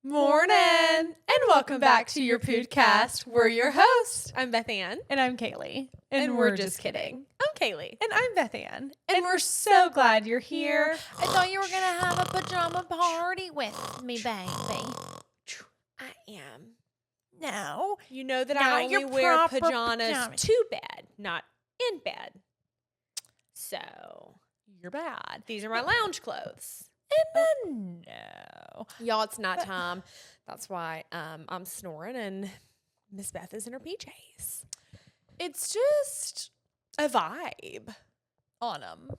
Morning, and welcome back to Your Püdcast. We're your hosts. I'm Beth Ann. And I'm Kaylee. And we're just kidding. I'm Kaylee. And I'm Beth Ann. And we're so glad you're here. I thought you were going to have a pajama party with me, baby. I am. No. You know that Not I only your wear proper pajamas pajamas. to bed, not in bed. So, You're bad. these are my lounge clothes. No. Y'all, it's not time. That's why I'm snoring and Miss Beth is in her PJs. It's just A vibe, on them.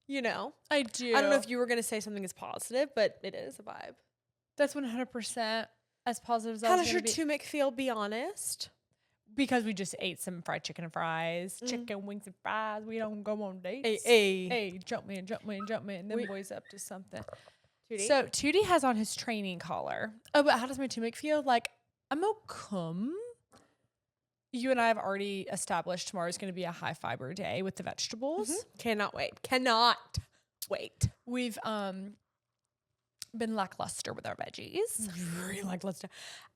you know? I do. I don't know if you were going to say something as positive, but it is a vibe. That's 100% as positive as I How was does your gonna be. tunic feel? Be honest. Because we just ate some fried chicken and fries. Chicken wings and fries. We don't go on dates. Hey. Hey, jump me. Them We- boys up to something. Tootie? So Tootie has on his training collar. Oh, but how does my tunic feel? Like, I'm okay. You and I have already established tomorrow's going to be a high fiber day with the vegetables. Cannot wait. We've been lackluster with our veggies. Very lackluster.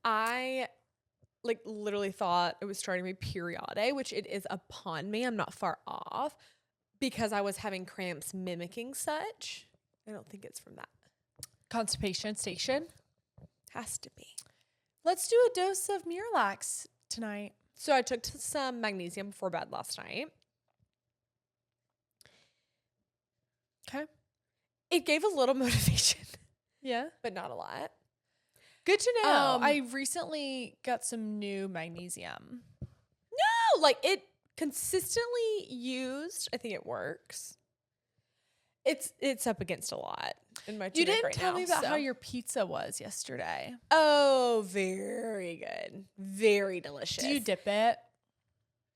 I literally thought it was starting to be period, which it is upon me. I'm not far off because I was having cramps mimicking such. I don't think it's from that. Constipation station. Has to be. Let's do a dose of Miralax tonight. So I took some magnesium before bed last night. Okay. It gave a little motivation, Yeah. but not a lot. Good to know. Um, I recently got some new magnesium. No, it consistently used. I think it works. It's up against a lot in my You tunic didn't right tell now, me about so. how your pizza was yesterday. Oh, very good. Very delicious. Do you dip it?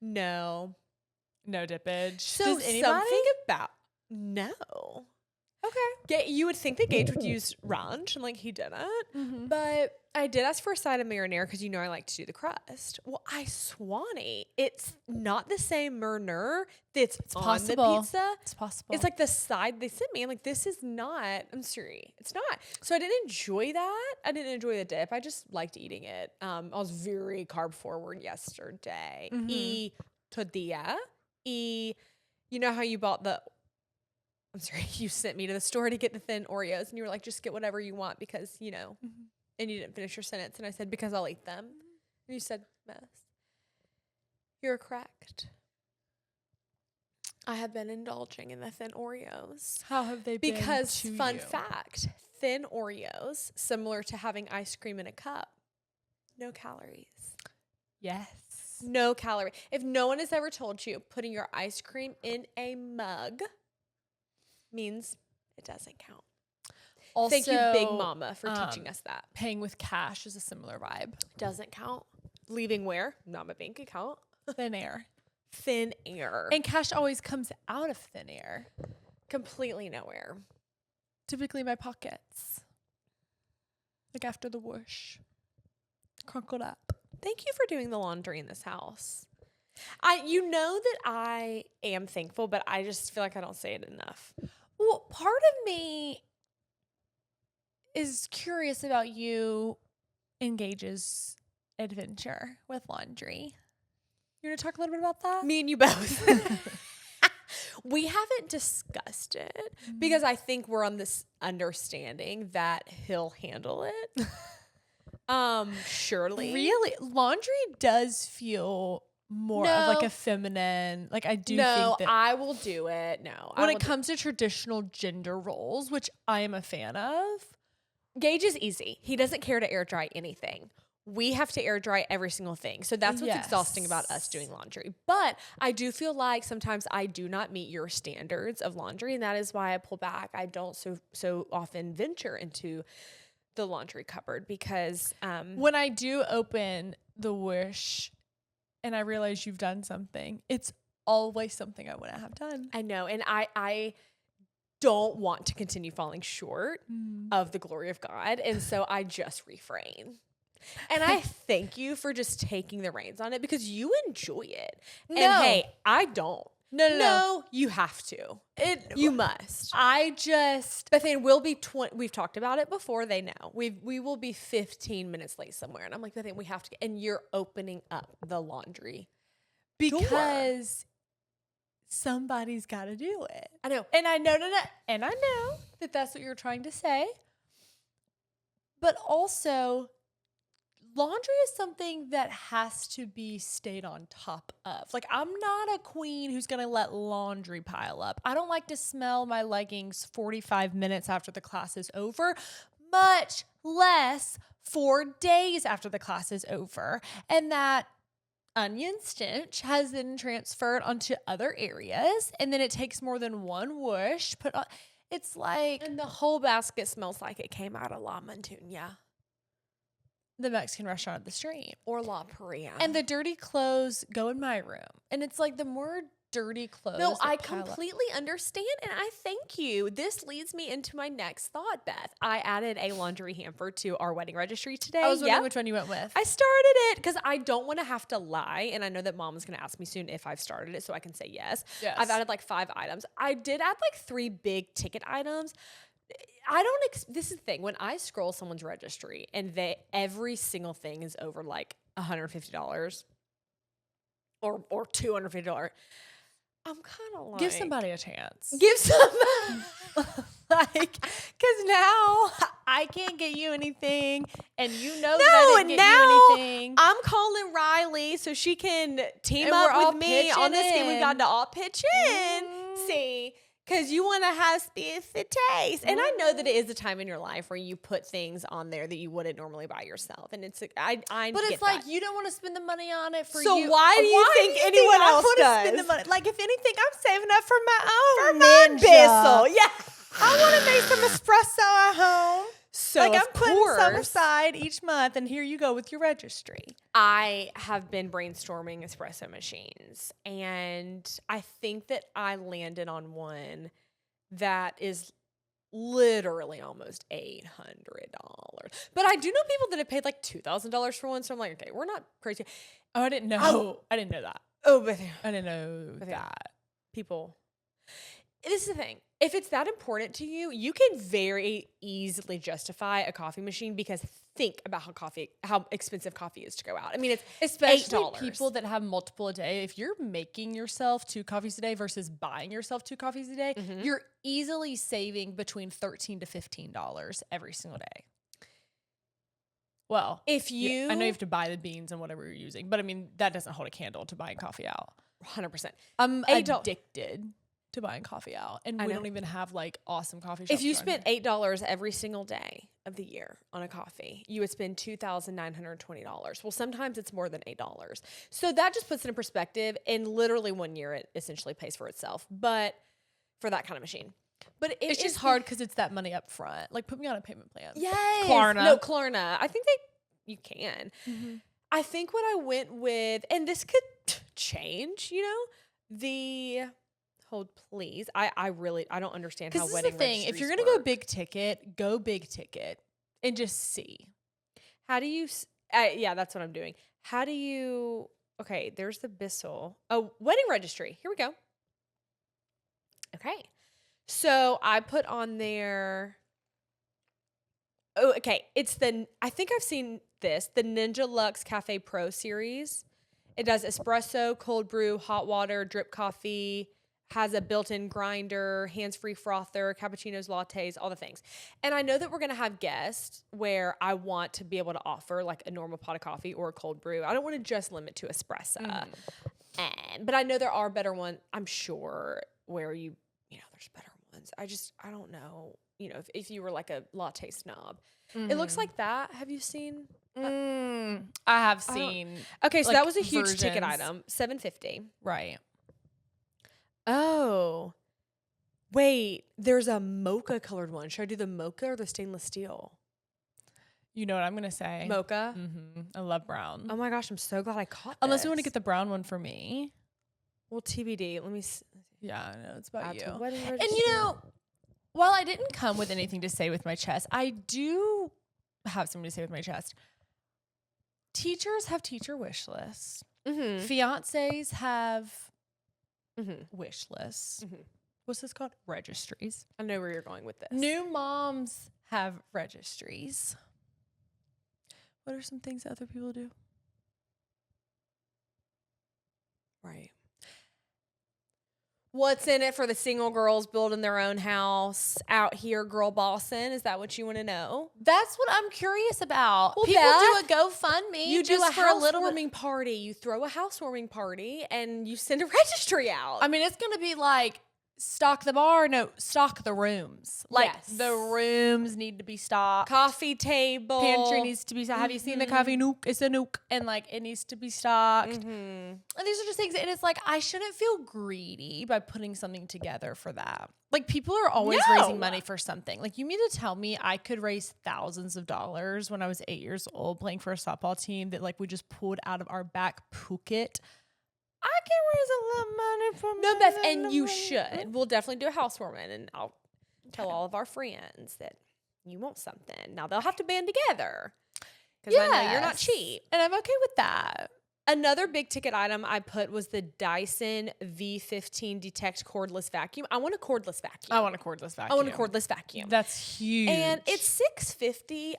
No. No dippage. So Does anybody? something about no. Okay. You would think that Gage would use ranch, and he didn't. Mm-hmm. But I did ask for a side of marinara because I like to do the crust. Well, I swanny. It's not the same marinara that's on possible. the pizza. It's possible. It's the side they sent me. I'm this is not. I'm sorry. It's not. So I didn't enjoy that. I didn't enjoy the dip. I just liked eating it. I was very carb forward yesterday. E tortilla. You know how you bought the. I'm sorry. You sent me to the store to get the thin Oreos, and you were like, just get whatever you want because and you didn't finish your sentence. And I said, because I'll eat them. And you said, Beth, you're correct. I have been indulging in the thin Oreos. How have they been? Because, to fun you? fact, thin Oreos, similar to having ice cream in a cup, no calories. Yes. No calorie. If no one has ever told you putting your ice cream in a mug means it doesn't count. Also, Thank you, Big Mama, for teaching us that. Paying with cash is a similar vibe. Doesn't count. Leaving where? Not my bank account. Thin air. Thin air. And cash always comes out of thin air. Completely nowhere. Typically my pockets. After the whoosh. Crunkled up. Thank you for doing the laundry in this house. You know that I am thankful, but I just feel like I don't say it enough. Well, part of me is curious about you and Gage's adventure with laundry. You want to talk a little bit about that? Me and you both. We haven't discussed it because I think we're on this understanding that he'll handle it. Surely. Really? Laundry does feel more of No. a feminine, I do No, think that I will do it. No. when it comes to traditional gender roles, which I am a fan of. Gage is easy. He doesn't care to air dry anything. We have to air dry every single thing. So that's what's exhausting about us doing laundry. But I do feel like sometimes I do not meet your standards of laundry, and that is why I pull back. I don't so often venture into the laundry cupboard because When I do open the whoosh and I realize you've done something, it's always something I want to have done. I know, and I don't want to continue falling short of the glory of God, and so I just refrain. And I thank you for just taking the reins on it because you enjoy it. No. And hey, I don't. No, you have to. You must. Bethany, we'll be 20. We've talked about it before. They know. We will be 15 minutes late somewhere. And I'm like, Bethany, we have to get, and you're opening up the laundry because somebody's got to do it. I know. And I know that that's what you're trying to say. But also, laundry is something that has to be stayed on top of. Like, I'm not a queen who's going to let laundry pile up. I don't like to smell my leggings 45 minutes after the class is over, much less 4 days after the class is over. And that onion stench has then transferred onto other areas, and then it takes more than one whoosh. It's like... And the whole basket smells like it came out of La Montunya. The Mexican restaurant up the street. Or La Paria. And the dirty clothes go in my room. And it's like the more dirty clothes. No, I completely understand. And I thank you. This leads me into my next thought, Beth. I added a laundry hamper to our wedding registry today. I was wondering which one you went with. I started it because I don't want to have to lie. And I know that mom is going to ask me soon if I've started it so I can say yes. I've added like 5 items. I did add like 3 big ticket items. This is the thing. When I scroll someone's registry and every single thing is over like $150 or $250, I'm kind of like, give somebody a chance. Give somebody Like, because now I can't get you anything, and you know that I didn't get you anything. I'm calling Riley so she can team And up we're all with me on this game. We got to all pitch in. Mm. See, because you want to have spicy taste. And I know that it is a time in your life where you put things on there that you wouldn't normally buy yourself. And it's, I But get it's like, that. you don't want to spend the money on it for So you. why do you think anyone I else wanna does? Spend the money? Like, if anything, I'm saving up for my own Ninja. ninja. Yeah. I want to make some espresso at home. So Like, I'm of putting some course, aside each month, and here you go with your registry. I have been brainstorming espresso machines, and I think that I landed on one that is literally almost $800. But I do know people that have paid like $2,000 for one, so I'm like, okay, we're not crazy. Oh, I didn't know. I didn't know that. Oh, but I didn't know that. people. This is the thing. If it's that important to you, you can very easily justify a coffee machine because think about how expensive coffee is to go out. I mean, it's Especially $8. people that have multiple a day. If you're making yourself 2 coffees a day versus buying yourself 2 coffees a day, you're easily saving between $13 to $15 every single day. Well, If you, I know you have to buy the beans and whatever you're using, but I mean, that doesn't hold a candle to buying coffee out. 100%. I'm $8 addicted to buying coffee out, and I we know. don't even have like awesome coffee shops. If you around spent here. $8 every single day of the year on a coffee, you would spend $2,920. Well, sometimes it's more than $8. So that just puts it in perspective. In literally 1 year, it essentially pays for itself. But for that kind of machine, but it's just hard because it's that money up front. Like, put me on a payment plan. Yes. Klarna. No, Klarna. I think you can. I think what I went with, and this could change, hold please. I really don't understand how Because this is wedding the thing. If you're registries gonna go work. big ticket, and just see. How do you, yeah, that's what I'm doing. How do you, okay, there's the Bissell. Oh, wedding registry. Here we go. Okay. So I put on there, oh, okay. I think I've seen this, the Ninja Luxe Cafe Pro series. It does espresso, cold brew, hot water, drip coffee, has a built-in grinder, hands-free frother, cappuccinos, lattes, all the things. And I know that we're going to have guests where I want to be able to offer like a normal pot of coffee or a cold brew. I don't want to just limit to espresso. But I know there are better ones, I'm sure, where there's better ones. I don't know, if you were like a latte snob. It looks like that. Have you seen? I have seen. Okay, so like, that was a huge ticket versions. item, $750. Right. Oh, wait, there's a mocha colored one. Should I do the mocha or the stainless steel? You know what I'm gonna say? Mocha. I love brown. Oh my gosh, I'm so glad I caught Unless you want to this. get the brown one for me. Well, TBD. Let me Yeah, I know it's about add you. to wedding And registry. while I didn't come with anything to say with my chest, I do have something to say with my chest. Teachers have teacher wish lists. Fiancés have wish lists. Mhm. What's this called? Registries. I know where you're going with this. New moms have registries. What are some things that other people do? Right. What's in it for the single girls building their own house out here, girl bossing? Is that what you want to know? That's what I'm curious about. Well, People Beth, do a GoFundMe. You do just a for a little bit. housewarming party. You throw a housewarming party and you send a registry out. I mean, it's going to be like stock the bar. No, stock the rooms. Like Yes. the rooms need to be stocked. Coffee table. Pantry needs to be stocked. Have you seen the coffee nuke? It's a nuke. And like it needs to be stocked. Mhm. And these are just things. And it's like, I shouldn't feel greedy by putting something together for that. Like people are always raising money for something. Like you mean to tell me I could raise thousands of dollars when I was 8 years old playing for a softball team that like we just pulled out of our back pocket? I can raise a little money from No, Beth, and you should. We'll definitely do a housewarming, and I'll tell all of our friends that you want something. Now they'll have to band together because I know you're not cheap. And I'm okay with that. Another big ticket item I put was the Dyson V15 Detect cordless vacuum. I want a cordless vacuum. I want a cordless vacuum. I want a cordless vacuum. That's huge. And it's $650.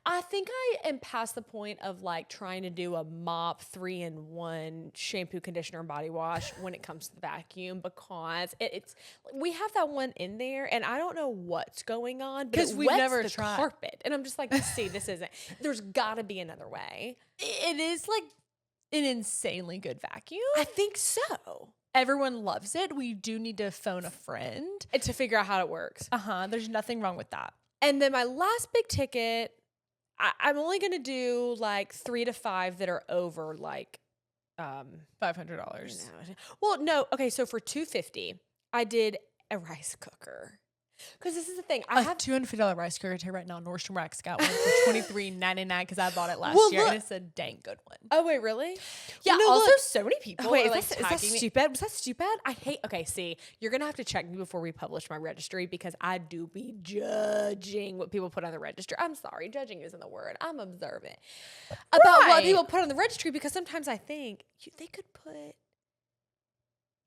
I think I am past the point of like trying to do a mop 3-in-1 shampoo, conditioner, and body wash when it comes to the vacuum because it's we have that one in there and I don't know what's going on because we've never the tried carpet. And I'm just like, see, this isn't. There's got to be another way. it is like an insanely good vacuum. I think so. Everyone loves it. We do need to phone a friend And to figure out how it works. There's nothing wrong with that. And then my last big ticket, I'm only going to do like 3 to 5 that are over like $500. Well, no. Okay, so for $250, I did a rice cooker. Because this is the thing. I have $250 rice cooker too right now. Nordstrom Rack's got one for $23.99 because I bought it last year look- and it's a dang good one. Oh, wait, really? Yeah, No, also look. so many people Wait, are like is that tagging me. stupid? Was that stupid? I hate. Okay, see, you're gonna have to check me before we publish my registry because I do be judging what people put on the registry. I'm sorry, judging isn't the word. I'm observant about what Right. people put on the registry because sometimes I think they could put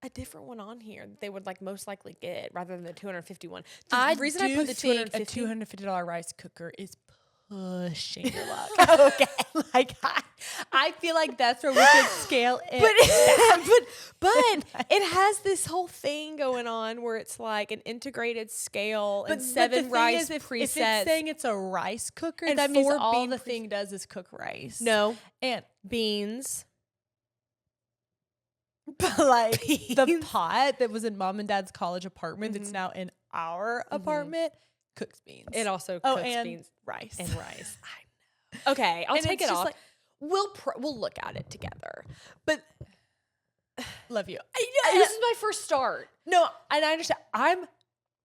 a different one on here that they would like most likely get rather than the 251. The reason I put the think a $250 $250 rice cooker is pushing your luck. Okay. Like I feel like that's where we could scale it. But it has this whole thing going on where it's like an integrated scale and 7 rice if presets. it's saying it's a rice cooker, And that means 4 all bean the thing does is cook rice. No, And beans. but like the Beans. pot that was in mom and dad's college apartment that's now in our apartment cooks beans. It also Oh, cooks and beans rice. and rice. I know. Okay, I'll And take it's it just off. like- We'll look at it together. But Love you. this is my first start. No, and I understand. I'm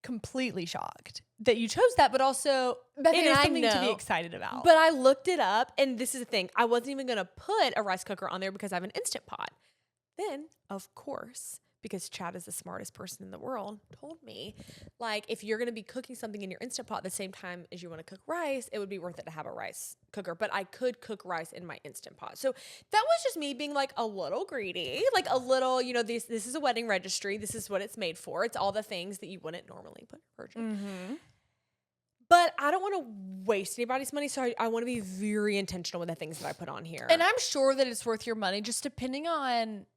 completely shocked that you chose that, but also Bethany, it is I something to be know. excited about. But I looked it up, and this is the thing. I wasn't even going to put a rice cooker on there because I have an Instant Pot. Then, of course, because Chad is the smartest person in the world, told me, like, if you're going to be cooking something in your Instant Pot at the same time as you want to cook rice, it would be worth it to have a rice cooker. But I could cook rice in my Instant Pot. So that was just me being, like, a little greedy. Like, a little, this is a wedding registry. This is what it's made for. It's all the things that you wouldn't normally put in a virgin. But I don't want to waste anybody's money, so I want to be very intentional with the things that I put on here. and I'm sure that it's worth your money, just depending on.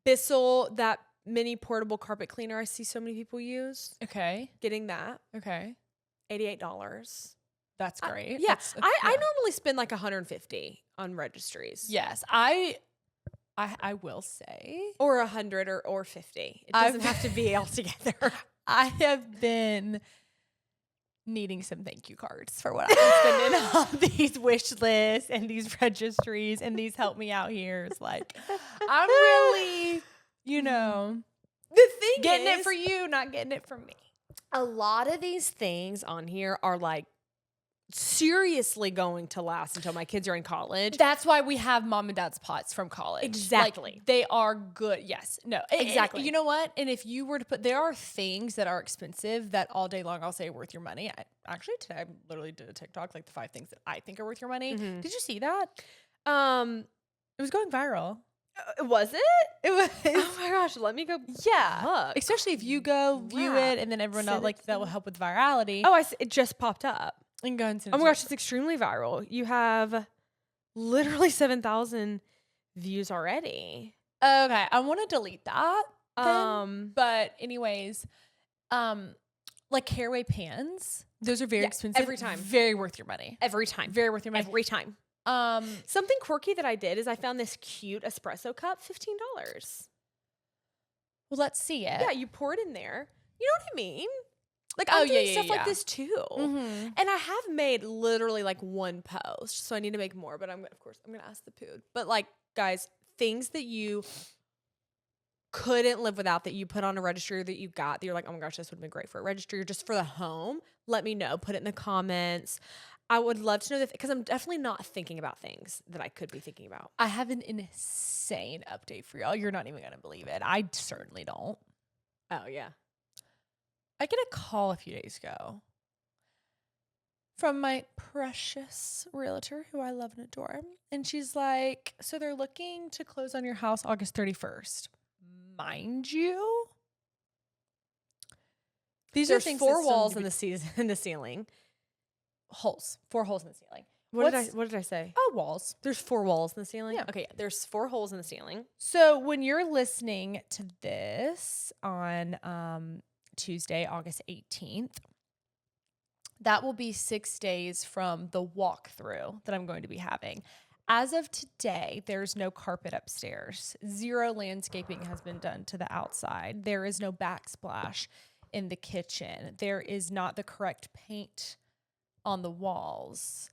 Bissell, that mini portable carpet cleaner I see so many people use, Okay. getting that, Okay. $88. That's great. Yeah, That's- I yeah. normally spend like $150 on registries. Yes, I will say Or 100 or 50. It I've- doesn't have to be all together. I have been needing some thank you cards for what I've been spending on these wish lists and these registries and these help me out here. It's like I'm really, The thing getting is, it for you, not getting it for me. a lot of these things on here are like seriously going to last until my kids are in college. That's why we have mom and dad's pots from college. Exactly. Like, they are good. Yes. No. Exactly. You know what? And if you were to put, there are things that are expensive that all day long I'll say are worth your money. Actually, today I literally did a TikTok, like the 5 things that I think are worth your money. Mhm. Did you see that? Um, It was going viral. Was it? It was. Oh my gosh, let me go. Yeah. Look. Especially if you go view Crap. it and then everyone else, Send it like to that will me. help with virality. Oh, it just popped up. And go and send Oh it my to gosh, it's extremely viral. You have literally 7,000 views already. Okay, I want to delete that. Um, But anyways, like Caraway pans, those are very Yeah, expensive. every time. Very worth your money. every time. Very worth your money. Every time. Something quirky that I did is I found this cute espresso cup, $15. Well, let's see it. Yeah, you pour it in there. You know what I mean? Like Oh, I'm doing yeah, stuff like yeah. this too. Mhm. And I have made literally like one post, so I need to make more. But I'm gonna ask the pood. But like, guys, things that you couldn't live without that you put on a registry or that you got that you're like, oh my gosh, this would have been great for a registry or just for the home. Let me know. Put it in the comments. I would love to know that because I'm definitely not thinking about things that I could be thinking about. I have an insane update for y'all. You're not even gonna believe it. I certainly don't. Oh yeah. I get a call a few days ago from my precious realtor who I love and adore. And she's like, so they're looking to close on your house August 31st. Mind you, these are There's things four that still need walls to in be- the ceiling. holes. 4 holes in the ceiling. What did I say? Oh, walls. There's 4 walls in the ceiling? Yeah. Okay, yeah, there's 4 holes in the ceiling. So when you're listening to this on Tuesday, August 18th, that will be 6 days from the walkthrough that I'm going to be having. As of today, there's no carpet upstairs. 0 landscaping has been done to the outside. There is no backsplash in the kitchen. There is not the correct paint on the walls.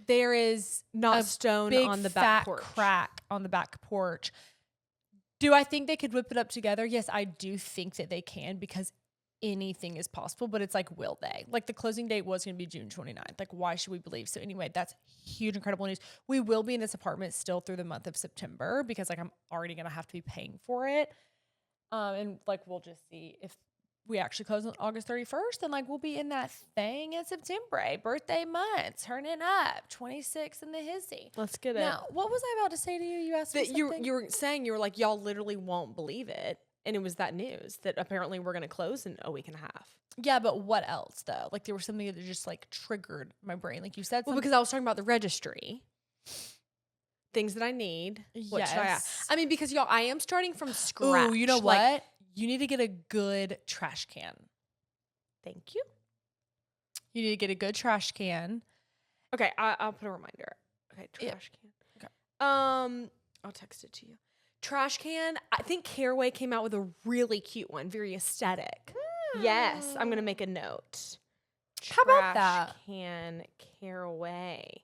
There is Not a stone big on the fat back porch. crack on the back porch. Do I think they could whip it up together? Yes, I do think that they can because anything is possible, but it's like, will they? Like the closing date was going to be June 29th. Like, why should we believe? So anyway, that's huge, incredible news. We will be in this apartment still through the month of September because like I'm already going to have to be paying for it. And like, we'll just see if we actually close on August 31st, and like we'll be in that thing in September, birthday month, turning up 26 in the hizzy. Let's get it. Now, what was I about to say to you? You asked me That something. you were saying you were like, y'all literally won't believe it. And it was that news that apparently we're going to close in a week and a half. Yeah, but what else though? Like there was something that just like triggered my brain. Like you said Well, something. because I was talking about the registry. Things that I need. What should I ask? Yes. I mean, because y'all, I am starting from scratch. Ooh, you know Like, what? You need to get a good trash can. thank you. You need to get a good trash can. Okay, I'll put a reminder. Okay, Yeah. trash can. Okay. I'll text it to you. Trash can. I think Caraway came out with a really cute one, very aesthetic. Yes, I'm gonna make a note. How about Trash that? Can Caraway.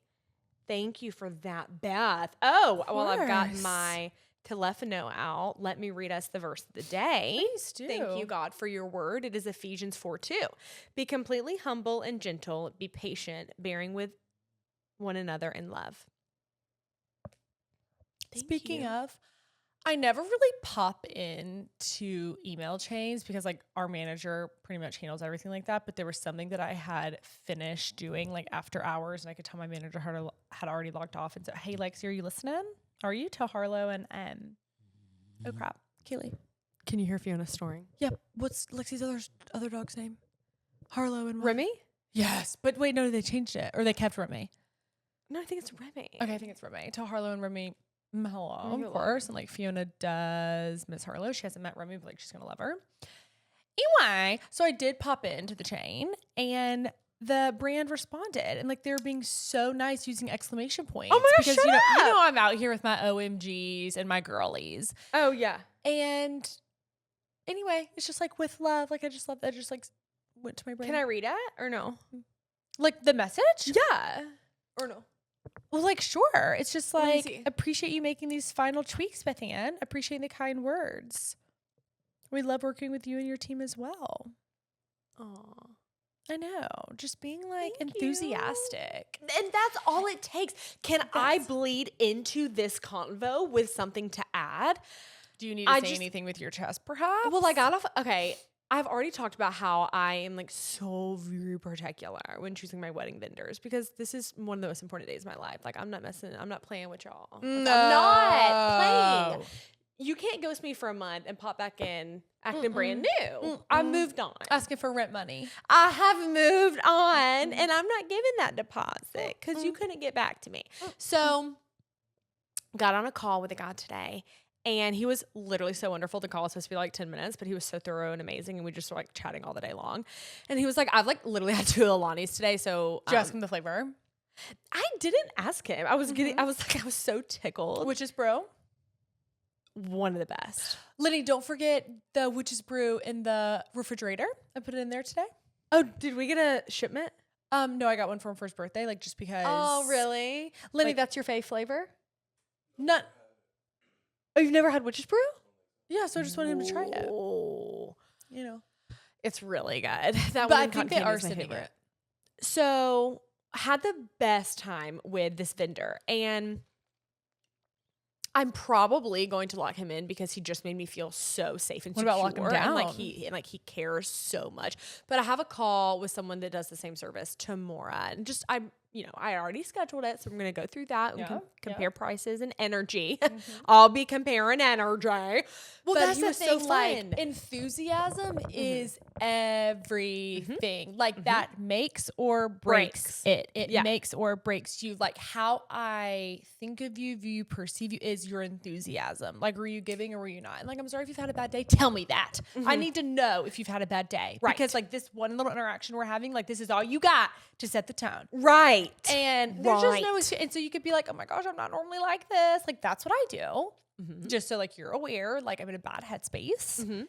Thank you for that, Beth. Oh, well, I've got course. my telephono out. Let me read us the verse of the day. Please do. Thank you, God, for your word. It is Ephesians 4:2. Be completely humble and gentle. Be patient, bearing with one another in love. Thank Speaking you. of, I never really pop into email chains because like our manager pretty much handles everything like that. But there was something that I had finished doing like after hours, and I could tell my manager had already logged off and said, "Hey, Lexi, are you listening? Are you?" To Harlow and oh crap, Keely. Can you hear Fiona snoring? Yeah, what's Lexi's other dog's name? Harlow and what? Remy? Yes, but wait, no, they changed it or they kept Remy. No, I think it's Remy. Okay, I think it's Remy. Tell Harlow and Remy hello, Hello. of course. And like Fiona does Miss Harlow. She hasn't met Remy, but like she's gonna love her. Anyway, so I did pop into the chain and the brand responded and like they're being so nice using exclamation points. Oh my gosh, because shut you know up. I'm out here with my OMGs and my girlies. Oh, yeah. And anyway, it's just like with love. Like I just love that. Just like went to my brain. Can I read it or no? like the message? Yeah. Or no? Well, like, sure. It's just Let me like, see. appreciate you making these final tweaks, Beth Ann. Appreciate the kind words. We love working with you and your team as well. Aw. I know. Just being like Thank you. enthusiastic. And that's all it takes. Can I That's- bleed into this convo with something to add? Do you need to I say just- anything with your chest, perhaps? Well, I got off. Okay. I've already talked about how I am like so very particular when choosing my wedding vendors because this is one of the most important days of my life. Like I'm not playing with y'all. Like, I'm not playing. You can't ghost me for a month and pop back in acting brand new. I moved on. Asking for rent money. I have moved on and I'm not giving that deposit because you couldn't get back to me. So got on a call with a guy today. And he was literally so wonderful. The call was supposed to be like 10 minutes, but he was so thorough and amazing. And we just were like chatting all the day long. And he was like, I've like literally had 2 Alanis today. So Did you ask him the flavor? I didn't ask him. I was so tickled. Witch's Brew. One of the best. Lenny, don't forget the Witch's Brew in the refrigerator. I put it in there today. Oh, did we get a shipment? No, I got one for him for his birthday, like just because. Oh, really? Lenny, Like- that's your fave flavor? Not. Oh, you've never had Witch's Brew? Yeah, so I just wanted him to try it. Oh, You know. it's really good. That But one I in think they cotton are candy is my sending favorite. it. So had the best time with this vendor, and I'm probably going to lock him in because he just made me feel so safe and What secure. about lock him And down? he cares so much. But I have a call with someone that does the same service tomorrow, and I already scheduled it, so I'm going to go through that and Yeah, compare prices and energy. I'll be comparing energy. Well, But that's he the was thing. so fun. Like enthusiasm is everything. Like that makes or breaks it. It Yeah. makes or breaks you. Like how I think of you, view you, perceive you is your enthusiasm. Like were you giving or were you not? And like I'm sorry if you've had a bad day. Tell me that. I need to know if you've had a bad day. Right. Because like this one little interaction we're having, like this is all you got to set the tone. Right. And there's just no Right. excuse. And so you could be like, oh my gosh, I'm not normally like this. Like that's what I do. Just so like you're aware, like I'm in a bad headspace.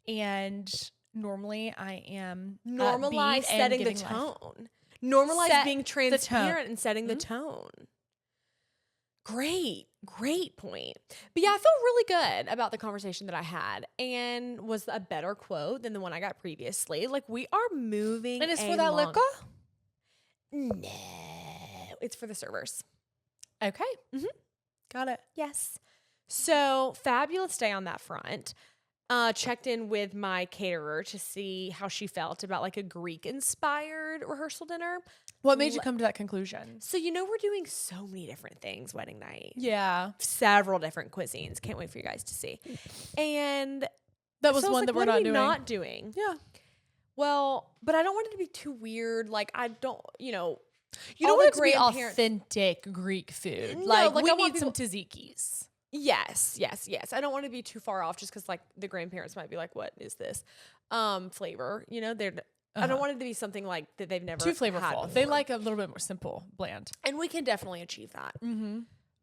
And normally I am Normalize upbeat and setting the giving life. tone. Normalize Set being the tone. transparent and setting the tone. Great point. But yeah, I felt really good about the conversation that I had and was a better quote than the one I got previously. Like we are moving. And it's for that along. liquor? No, it's for the servers. Okay. Got it. Yes. So fabulous day on that front. Checked in with my caterer to see how she felt about like a Greek inspired rehearsal dinner. What made you come to that conclusion? So, we're doing so many different things wedding night. Yeah. Several different cuisines. Can't wait for you guys to see. And That was so I one like, that we're what are not we doing. not doing? Yeah. Well, but I don't want it to be too weird. Like I don't, You all don't want it the to be grandparents- authentic Greek food. No, like like, we I want need some people- tzatziki's. Yes. I don't want to be too far off just because like the grandparents might be like, what is this? Flavor, I don't want it to be something like that they've never Too had flavorful. They before. like a little bit more simple, bland. And we can definitely achieve that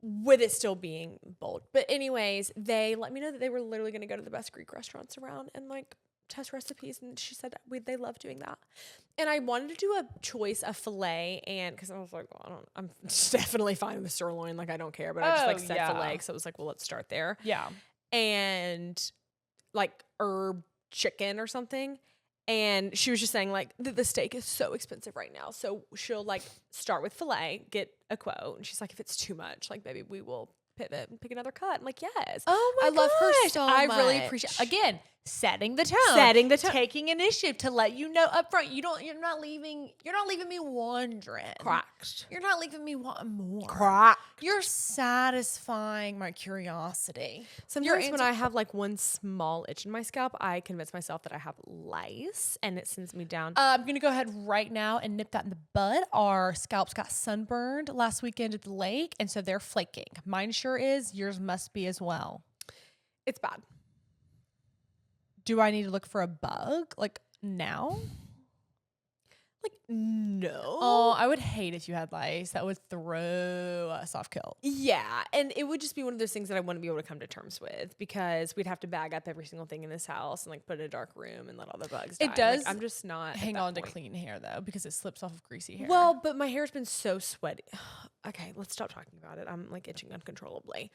with it still being bold. But anyways, they let me know that they were literally going to go to the best Greek restaurants around and like test recipes. And she said they love doing that. And I wanted to do a choice of filet and because I was like, well, I'm definitely fine with sirloin. Like I don't care, but I just like said filet. So I was like, well, let's start there. Yeah. And like herb chicken or something. And she was just saying like the steak is so expensive right now. So she'll like start with filet, get a quote. And she's like, if it's too much, like maybe we will pivot and pick another cut. I'm like, yes. Oh my I love her gosh, so I much. really appreciate again setting the tone, taking initiative to let you know up front. You're not leaving me wondering. Cracked. You're not leaving me wanting more. Cracked. You're satisfying my curiosity. Sometimes when I have like one small itch in my scalp, I convince myself that I have lice and it sends me down. I'm gonna go ahead right now and nip that in the bud. Our scalps got sunburned last weekend at the lake, and so they're flaking. Mine sure is. Yours must be as well. It's bad. Do I need to look for a bug like now? Like, no. Oh, I would hate if you had lice. That would throw us off kilt. Yeah, and it would just be one of those things that I wouldn't be able to come to terms with because we'd have to bag up every single thing in this house and like put it in a dark room and let all the bugs die. It does. Like, I'm just not at Hang that on to point. clean hair though, because it slips off of greasy hair. Well, but my hair's been so sweaty. Okay, let's stop talking about it. I'm like itching uncontrollably.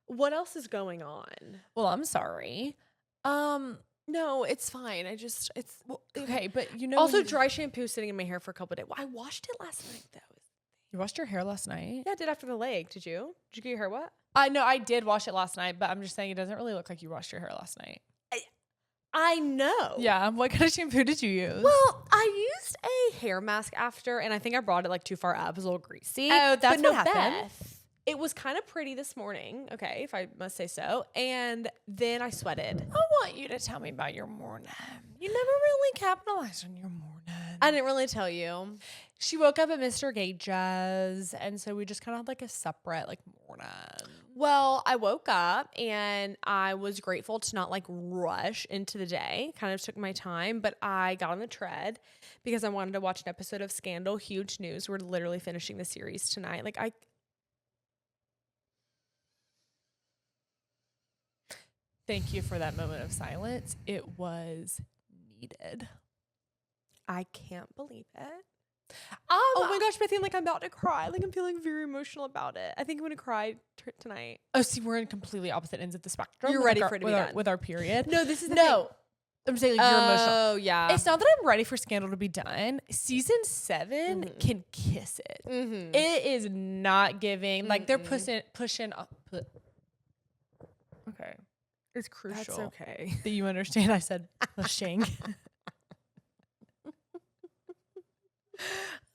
What else is going on? I'm sorry. No, it's fine. It's Okay, but you know, also when you- dry shampoo sitting in my hair for a couple of days. Well, I washed it last night though. You washed your hair last night? Yeah, I did after the leg. Did you? Did you get your hair wet? I know I did wash it last night, but I'm just saying it doesn't really look like you washed your hair last night. I know. Yeah. What kind of shampoo did you use? Well, I used a hair mask after, and I think I brought it like too far up. It was a little greasy. Oh, that's but what happened. Beth, it was kind of pretty this morning, okay, if I must say so. And then I sweated. I want you to tell me about your morning. You never really capitalized on your morning. I didn't really tell you. She woke up at Mr. Gage's, and so we just kind of had like a separate like morning. Well, I woke up and I was grateful to not like rush into the day. Kind of took my time, but I got on the tread because I wanted to watch an episode of Scandal. Huge news. We're literally finishing the series tonight. Like Thank you for that moment of silence. It was needed. I can't believe it. Oh my gosh, Bethany, like I'm about to cry. Like I'm feeling very emotional about it. I think I'm gonna cry tonight. Oh, see, we're in completely opposite ends of the spectrum. You're with ready our- for it to with be our, done. with our period. No, this is the no. I'm saying like, you're emotional. Oh yeah. It's not that I'm ready for Scandal to be done. Season 7 can kiss it. Mm-hmm. It is not giving. Like they're pushing up. Okay. It's crucial. That's okay. That you understand I said pushing.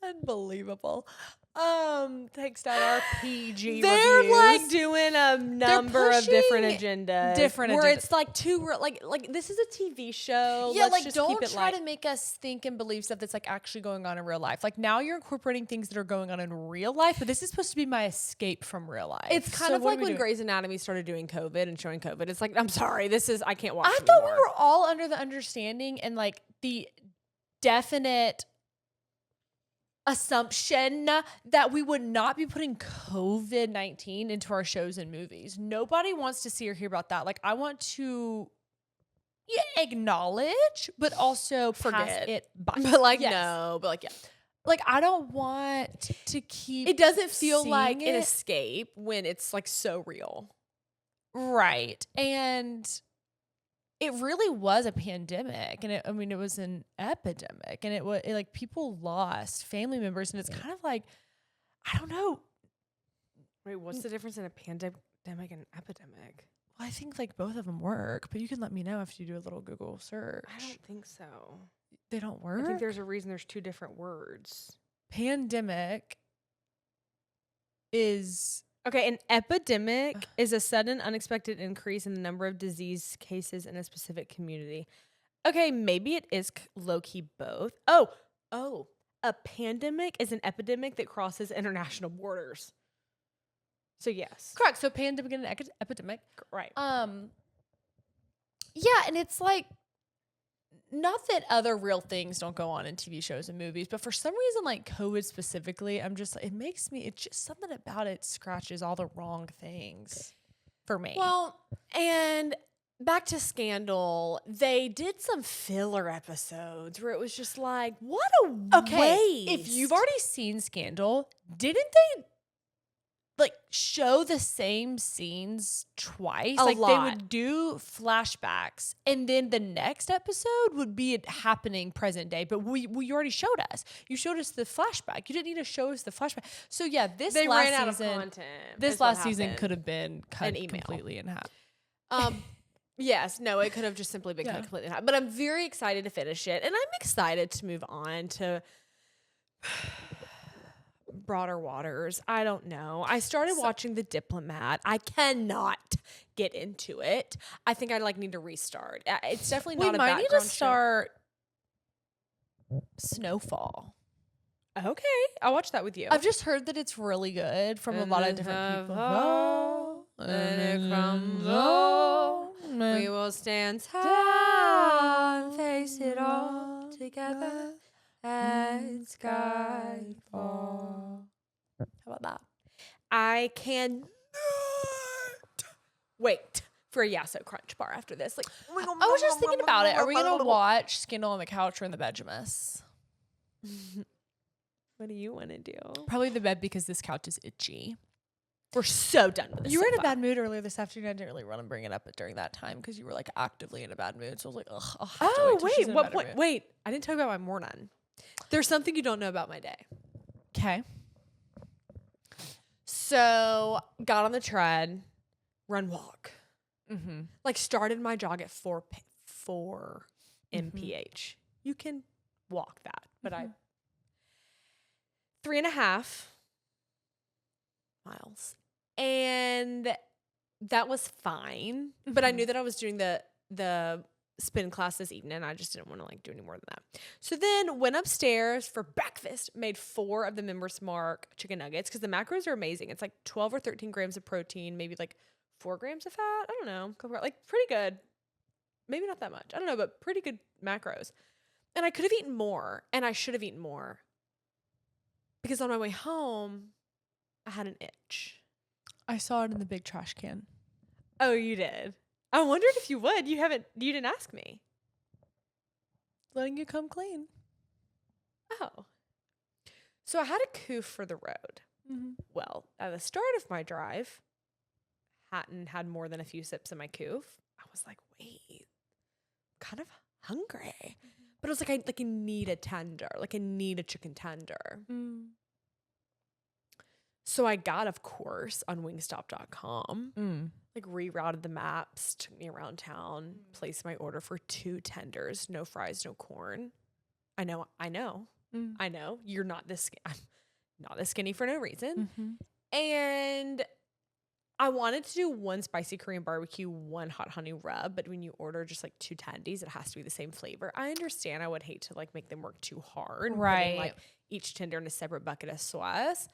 Unbelievable. Takes down our PG They're reviews. like doing a number of different pushing agendas. Where it's like like this is a TV show. Yeah, Let's like just don't keep it try light. to make us think and believe stuff that's like actually going on in real life. Like now you're incorporating things that are going on in real life, but this is supposed to be my escape from real life. It's kind So of what like are we when doing? Grey's Anatomy started doing COVID and showing COVID. It's like, I'm sorry, I can't watch I anymore. thought we were all under the understanding and like the definite assumption that we would not be putting COVID-19 into our shows and movies. Nobody wants to see or hear about that. Like I want to acknowledge, but also pass Forget. it by. But like, Yes. no, but like, yeah. Like I don't want to keep It doesn't feel seeing like an it. escape when it's like so real. Right. And it really was a pandemic, and it was an epidemic, and it was like people lost family members, and it's kind of like, I don't know. Wait, what's the difference in a pandemic and epidemic? Well, I think like both of them work, but you can let me know after you do a little Google search. I don't think so. They don't work. I think there's a reason there's two different words. Pandemic is Okay, an epidemic is a sudden, unexpected increase in the number of disease cases in a specific community. Okay, maybe it is low-key both. Oh, a pandemic is an epidemic that crosses international borders. So yes. correct. So pandemic and epidemic. Right. Yeah, and it's like, not that other real things don't go on in TV shows and movies, but for some reason, like COVID specifically, I'm just like, it's just something about it scratches all the wrong things for me. Well, and back to Scandal, they did some filler episodes where it was just like, what a waste. if you've already seen Scandal, didn't they like show the same scenes twice? A Like lot. they would do flashbacks, and then the next episode would be it happening present day. But you already showed us. You showed us the flashback. You didn't need to show us the flashback. So yeah, this they last ran out of season, content. this is what last season happened. could have been cut An email. completely in half. Yes, no, it could have just simply been cut completely in half. But I'm very excited to finish it, and I'm excited to move on to broader waters. I don't know. I started watching The Diplomat. I cannot get into it. I think I like need to restart. It's definitely not We a might background need to show. start Snowfall. Okay, I'll watch that with you. I've just heard that it's really good from a lot of different people. And it comes on, we will stand tall and face it all together as skyfall. How about that? I cannot wait for a Yasso Crunch bar after this. Like, I was just thinking about it. Are we gonna watch Scandal on the couch or in the bedjamas? what do you want to do? Probably the bed because this couch is itchy. We're so done with this. You were in a sofa. bad mood earlier this afternoon. I didn't really want to bring it up during that time because you were like actively in a bad mood. So I was like, ugh. I'll have to Oh till she's wait, in a what better point? mood. Wait, I didn't tell you about my morning. There's something you don't know about my day. Okay. So got on the tread, run, walk. Mm-hmm. Like started my jog at 4 4 mph. You can walk that, but 3.5 miles. And that was fine. But I knew that I was doing the spin class this evening. I just didn't want to like do any more than that. So then went upstairs for breakfast, made 4 of the Members Mark chicken nuggets because the macros are amazing. It's like 12 or 13 grams of protein, maybe like 4 grams of fat. I don't know. Like pretty good. Maybe not that much. I don't know, but pretty good macros. And I could have eaten more, and I should have eaten more because on my way home, I had an itch. I saw it in the big trash can. Oh, you did? I wondered if you would. You didn't ask me. Letting you come clean. Oh. So I had a coof for the road. Well, at the start of my drive, hadn't had more than a few sips in my coof. I was like, wait, kind of hungry. But I was like, I need a tender. Like I need a chicken tender. So I got, of course, on wingstop.com, like rerouted the maps, took me around town, placed my order for 2 tenders, no fries, no corn. I know. You're not this, I'm not this skinny for no reason. And I wanted to do 1 spicy Korean barbecue, 1 hot honey rub, but when you order just like 2 tendies, it has to be the same flavor. I understand. I would hate to like make them work too hard. Right. Putting, like each tender in a separate bucket of sauce.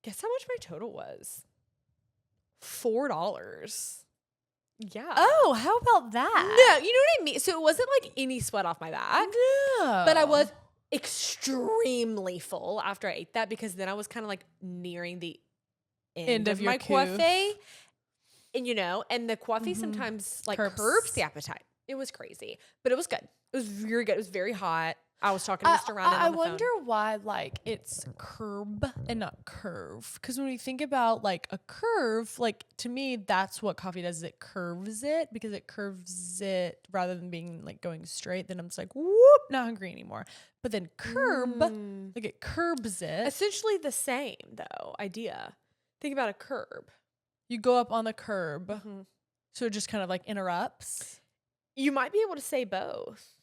Guess how much my total was? $4. Yeah. Oh, how about that? No, you know what I mean? So it wasn't like any sweat off my back. No. But I was extremely full after I ate that because then I was kind of like nearing the end of your my coiffee. And and the coiffee sometimes like curbs the appetite. It was crazy, but it was good. It was very good. It was very hot. I was talking to Mr. Ryan on the phone. I wonder why like it's curb and not curve. Because when we think about like a curve, like to me, that's what coffee does. Is it curves it because it curves it rather than being like going straight. Then I'm just like, whoop, not hungry anymore. But then curb, like it curbs it. Essentially the same though idea. Think about a curb. You go up on the curb. So it just kind of like interrupts. You might be able to say both.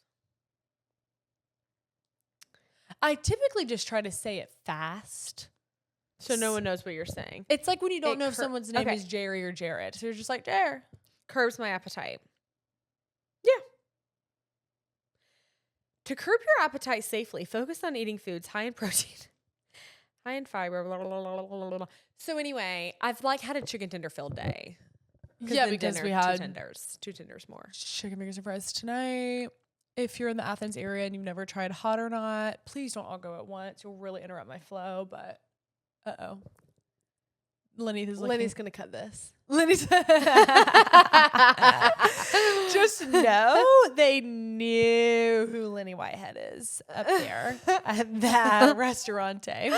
I typically just try to say it fast. So no one knows what you're saying. It's like when you don't know if someone's name is Jerry or Jared. So you're just like, Jer. Curbs my appetite. Yeah. To curb your appetite safely, focus on eating foods high in protein, high in fiber, blah, blah, blah, blah, blah, blah. So anyway, I've like had a chicken tender filled day. Yeah, because we had 2 tenders more. Chicken fingers and fries tonight. If you're in the Athens area and you've never tried hot or not, please don't all go at once. You'll really interrupt my flow, but Lenny's going to cut this. Lenny's just know they knew who Lenny Whitehead is up there at that restaurante.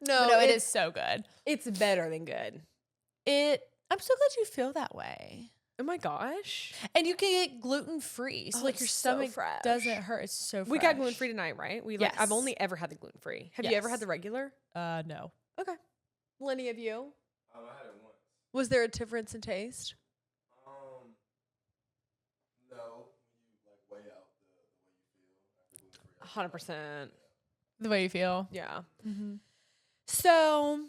No, it is so good. It's better than good. I'm so glad you feel that way. Oh my gosh. And you can get gluten-free. So like your stomach fresh. doesn't hurt. It's so fresh. We got gluten-free tonight, right? Yes. I've only ever had the gluten-free. Have you ever had the regular? No. Okay. Lenny, have you? I had it once. Was there a difference in taste? No. You like weigh out the way you feel after gluten-free. 100%. The way you feel. Yeah. So,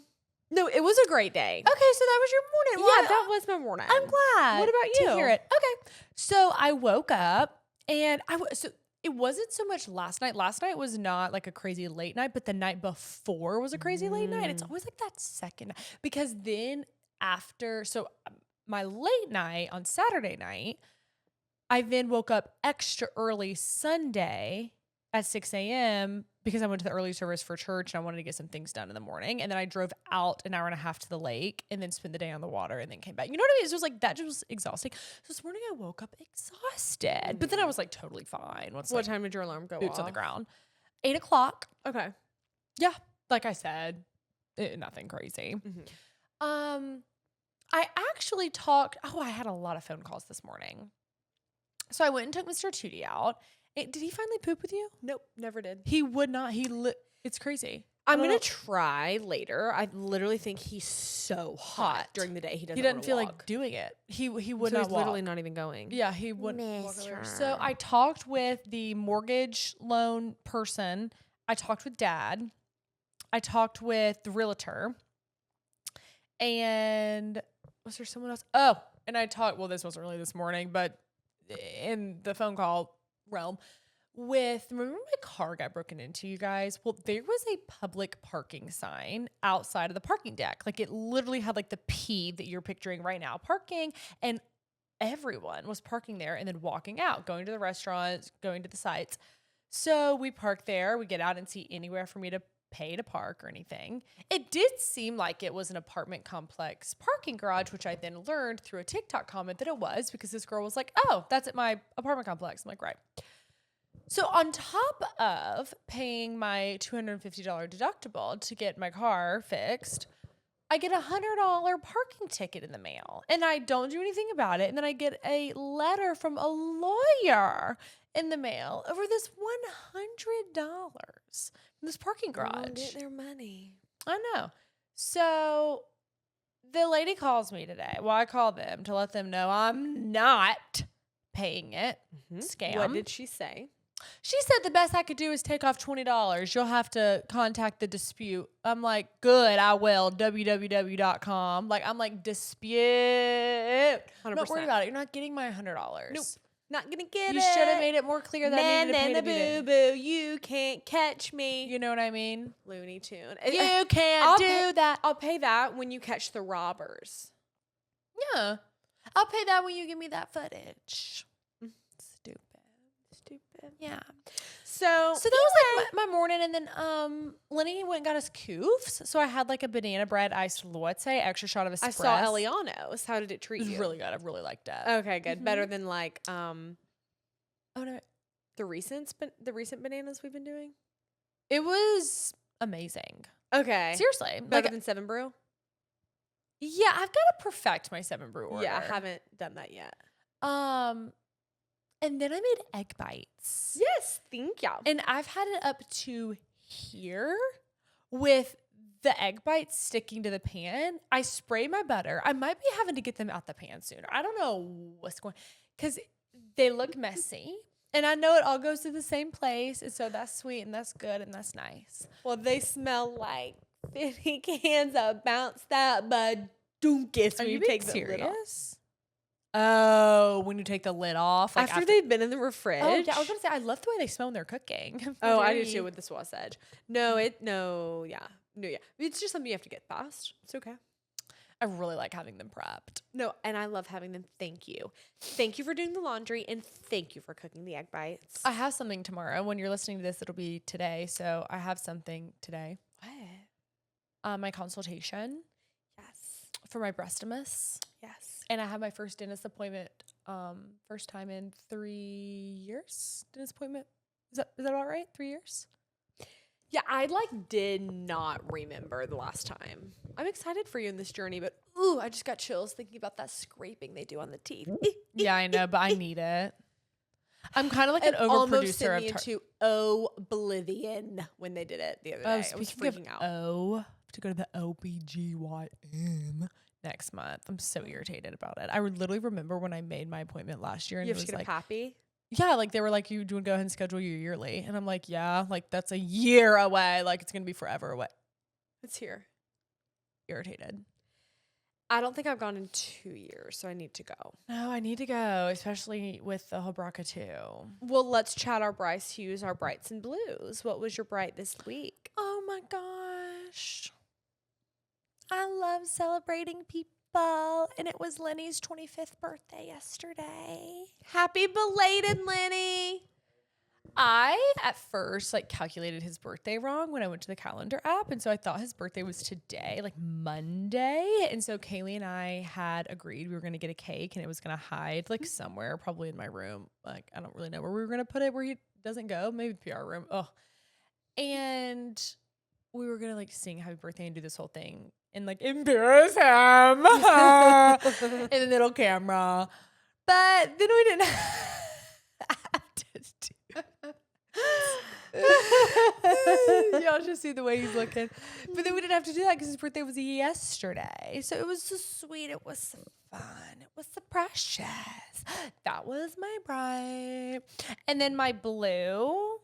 no, it was a great day. Okay, so that was your morning. Yeah, that was my morning. I'm glad. What about you? To hear it. Okay. So I woke up and so it wasn't so much last night. Last night was not like a crazy late night, but the night before was a crazy late night. It's always like that second night because then my late night on Saturday night, I then woke up extra early Sunday at 6 a.m. because I went to the early service for church and I wanted to get some things done in the morning. And then I drove out an hour and a half to the lake and then spent the day on the water and then came back. You know what I mean? So it was like, that just was exhausting. So this morning I woke up exhausted, but then I was like totally fine. What time did your alarm go boots off? on the ground. 8 o'clock. Okay. Yeah. Like I said, nothing crazy. I actually I had a lot of phone calls this morning. So I went and took Mr. Tootie out. Did he finally poop with you? Nope, never did. He would not. It's crazy. I'm don't gonna know. try later. I literally think he's so hot during the day. He He doesn't doesn't feel walk. like doing it. He would So not he's walk. literally not even going. Yeah, he wouldn't walk over. So Mister. I talked with the mortgage loan person. I talked with Dad. I talked with the realtor. And was there someone else? Oh, and I talked, well, this wasn't really this morning, but in the phone call realm remember my car got broken into, you guys? Well, there was a public parking sign outside of the parking deck. Like it literally had like the P that you're picturing right now, parking, and everyone was parking there and then walking out, going to the restaurants, going to the sites. So we park there. We get out and see anywhere for me to pay to park or anything. It did seem like it was an apartment complex parking garage, which I then learned through a TikTok comment that it was, because this girl was like, oh, that's at my apartment complex. I'm like, right. So on top of paying my $250 deductible to get my car fixed, I get $100 parking ticket in the mail, and I don't do anything about it. And then I get a letter from a lawyer in the mail over this $100 from this parking They'll garage. get their money. I know. So the lady calls me today. Well, I call them to let them know I'm not paying it. Scam. What did she say? She said the best I could do is take off $20. You'll have to contact the dispute. I'm like, good, I will. www.com. Like, I'm like, dispute. I'm not worried 100%. about it. You're not getting my $100. Nope. Not gonna get You it. should have made it more clear that I Man needed to pay and to the be there. boo boo, you can't catch me. You know what I mean? Looney Tune. You can't I'll do pay- that. I'll pay that when you catch the robbers. Yeah. I'll pay that when you give me that footage. Stupid. Yeah. So So that was like my morning, and then Lenny went and got us coofs. So I had like a banana bread iced latte, extra shot of espresso. I saw Eliano's. How did it treat It was you? really good. I really liked it. Okay, good. Better than like Oh no, the recent bananas we've been doing. it was amazing. Okay. Seriously, Better like than Seven Brew? yeah, I've got to perfect my 7 brew order. Yeah, I haven't done that yet. And then I made egg bites. Yes, thank you. And I've had it up to here with the egg bites sticking to the pan. I spray my butter. I might be having to get them out the pan sooner. I don't know what's going, because they look messy. And I know it all goes to the same place. And so that's sweet and that's good and that's nice. Well, they smell like 50 cans of Bounce That Badunkus Are when you you being take the lid off. serious? Oh, when you take the lid off. Like After they've been in the fridge. Oh, yeah, I was going to say, I love the way they smell when they're cooking. Oh, I do Very- too with the Swiss edge. No, yeah. It's just something you have to get past. It's okay. I really like having them prepped. No, and I love having them. Thank you. Thank you for doing the laundry, and thank you for cooking the egg bites. I have something tomorrow. When you're listening to this, it'll be today. So I have something today. What? My consultation Yes. for my breastimus. Yes. And I had my first dentist appointment, first time in 3 years. Dentist appointment. Is that about right? 3 years? Yeah, I did not remember the last time. I'm excited for you in this journey, but ooh, I just got chills thinking about that scraping they do on the teeth. Yeah, I know, but I need it. I'm kind of like an It almost overproducer sent of me into oblivion when they did it the other day. I was freaking out. To go to the OBGYN next month. I'm so irritated about it. I would literally remember when I made my appointment last year, and You it have was to get like, a pappy? yeah, like they were like, you do go ahead and schedule your yearly, and I'm like, yeah, like that's a year away. Like it's gonna be forever away. It's here. Irritated. I don't think I've gone in 2 years, so I need to go. No, I need to go, especially with the whole BRCA too. Well, let's chat our Brice Hughes, our brights and blues. What was your bright this week? Oh my gosh. I love celebrating people. And it was Lenny's 25th birthday yesterday. Happy belated, Lenny. I, at first, calculated his birthday wrong when I went to the calendar app. And so I thought his birthday was today, Monday. And so Kaylee and I had agreed we were going to get a cake and it was going to hide, somewhere, probably in my room. I don't really know where we were going to put it, where he doesn't go. Maybe the PR room. Oh. And we were going to, sing happy birthday and do this whole thing and, embarrass him in the middle camera. But then we didn't have to do Y'all should see the way he's looking. But then we didn't have to do that because his birthday was yesterday. So it was so sweet. It was so fun. It was so precious. That was my bright. And then my blue.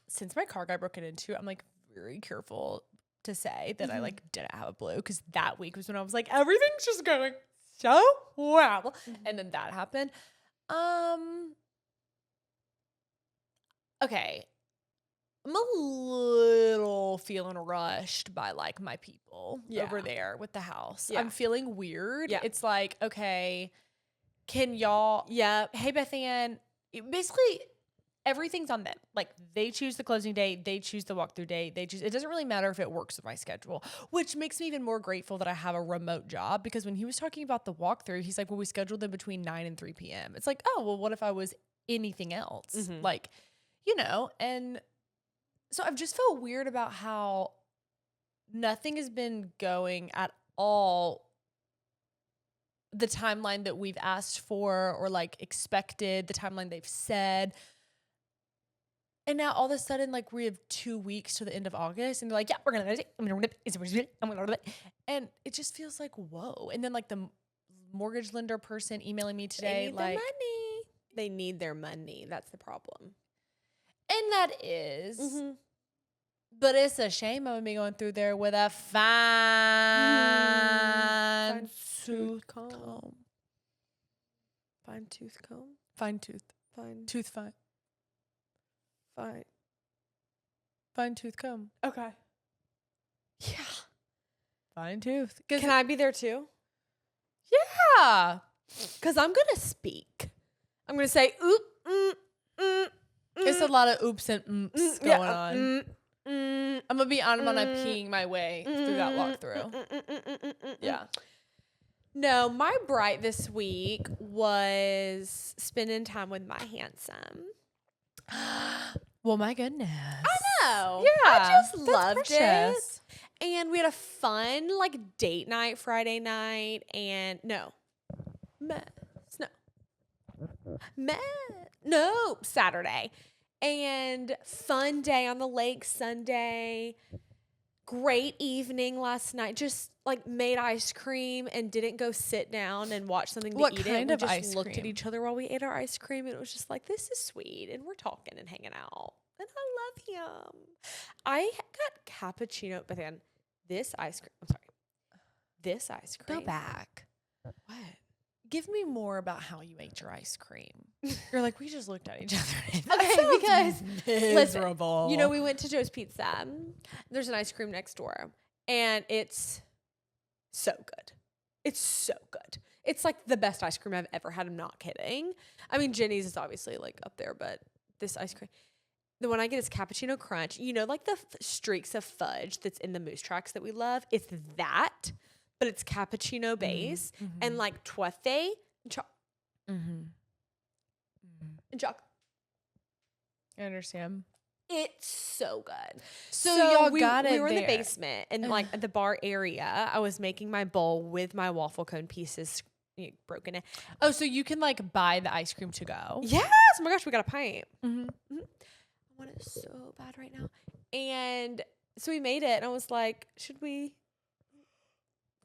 Since my car got broken into, I'm like very careful to say that I like didn't have a blue because that week was when I was like, everything's just going so well. And then that happened. Okay. I'm a little feeling rushed by like my people over there with the house. Yeah. I'm feeling weird. Yeah. It's like, okay, can y'all, hey Beth Ann, basically everything's on them. Like they choose the closing day, they choose the walkthrough day, it doesn't really matter if it works with my schedule, which makes me even more grateful that I have a remote job because when he was talking about the walkthrough, he's like, well, we scheduled them between 9 and 3 p.m. It's like, oh, well, what if I was anything else? Like, you know, and so I've just felt weird about how nothing has been going at all the timeline that we've asked for or like expected, the timeline they've said. And now all of a sudden, like we have 2 weeks to the end of August and they're like, yeah, we're going to, and it just feels like, whoa. And then like the mortgage lender person emailing me today, like they need their money. That's the problem. and that is, but it's a shame I'm gonna be going through there with a fine tooth comb. Fine tooth comb. Fine tooth. Fine. Tooth fine. Fine. Fine tooth comb. Okay. Yeah. Fine tooth. Can I be there too? Yeah. Because I'm gonna speak. I'm gonna say, oop, It's a lot of oops and oops going on. I'm I'm gonna be on peeing my way through that walkthrough. Yeah. No, my bright this week was spending time with my handsome. Well, my goodness. I know. Yeah, I just that's loved precious. it. And we had a fun like date night Friday night and Saturday. And fun day on the lake Sunday. Great evening last night. Just like made ice cream and didn't go sit down and watch something to What eat kind it. We of just ice looked at cream? each other while we ate our ice cream and it was just like, this is sweet. And we're talking and hanging out. And I love him. I got cappuccino, but then this ice cream. Go back. What? Give me more about how you ate your ice cream. You're like, we just looked at each other. Okay, because miserable. you know, we went to Joe's Pizza. There's an ice cream next door, and it's so good. It's so good. It's like the best ice cream I've ever had. I'm not kidding. I mean, Jenny's is obviously like up there, but this ice cream, the one I get is cappuccino crunch. You know, like the streaks of fudge that's in the moose tracks that we love. It's that, but it's cappuccino base and like toffee and chocolate. I understand. It's so good. So y'all we got it We were in the there. basement and like at the bar area. I was making my bowl with my waffle cone pieces broken in. Oh, so you can like buy the ice cream to go. Yes! Oh my gosh, we got a pint. Mm-hmm. I want it so bad right now. And so we made it and I was like, should we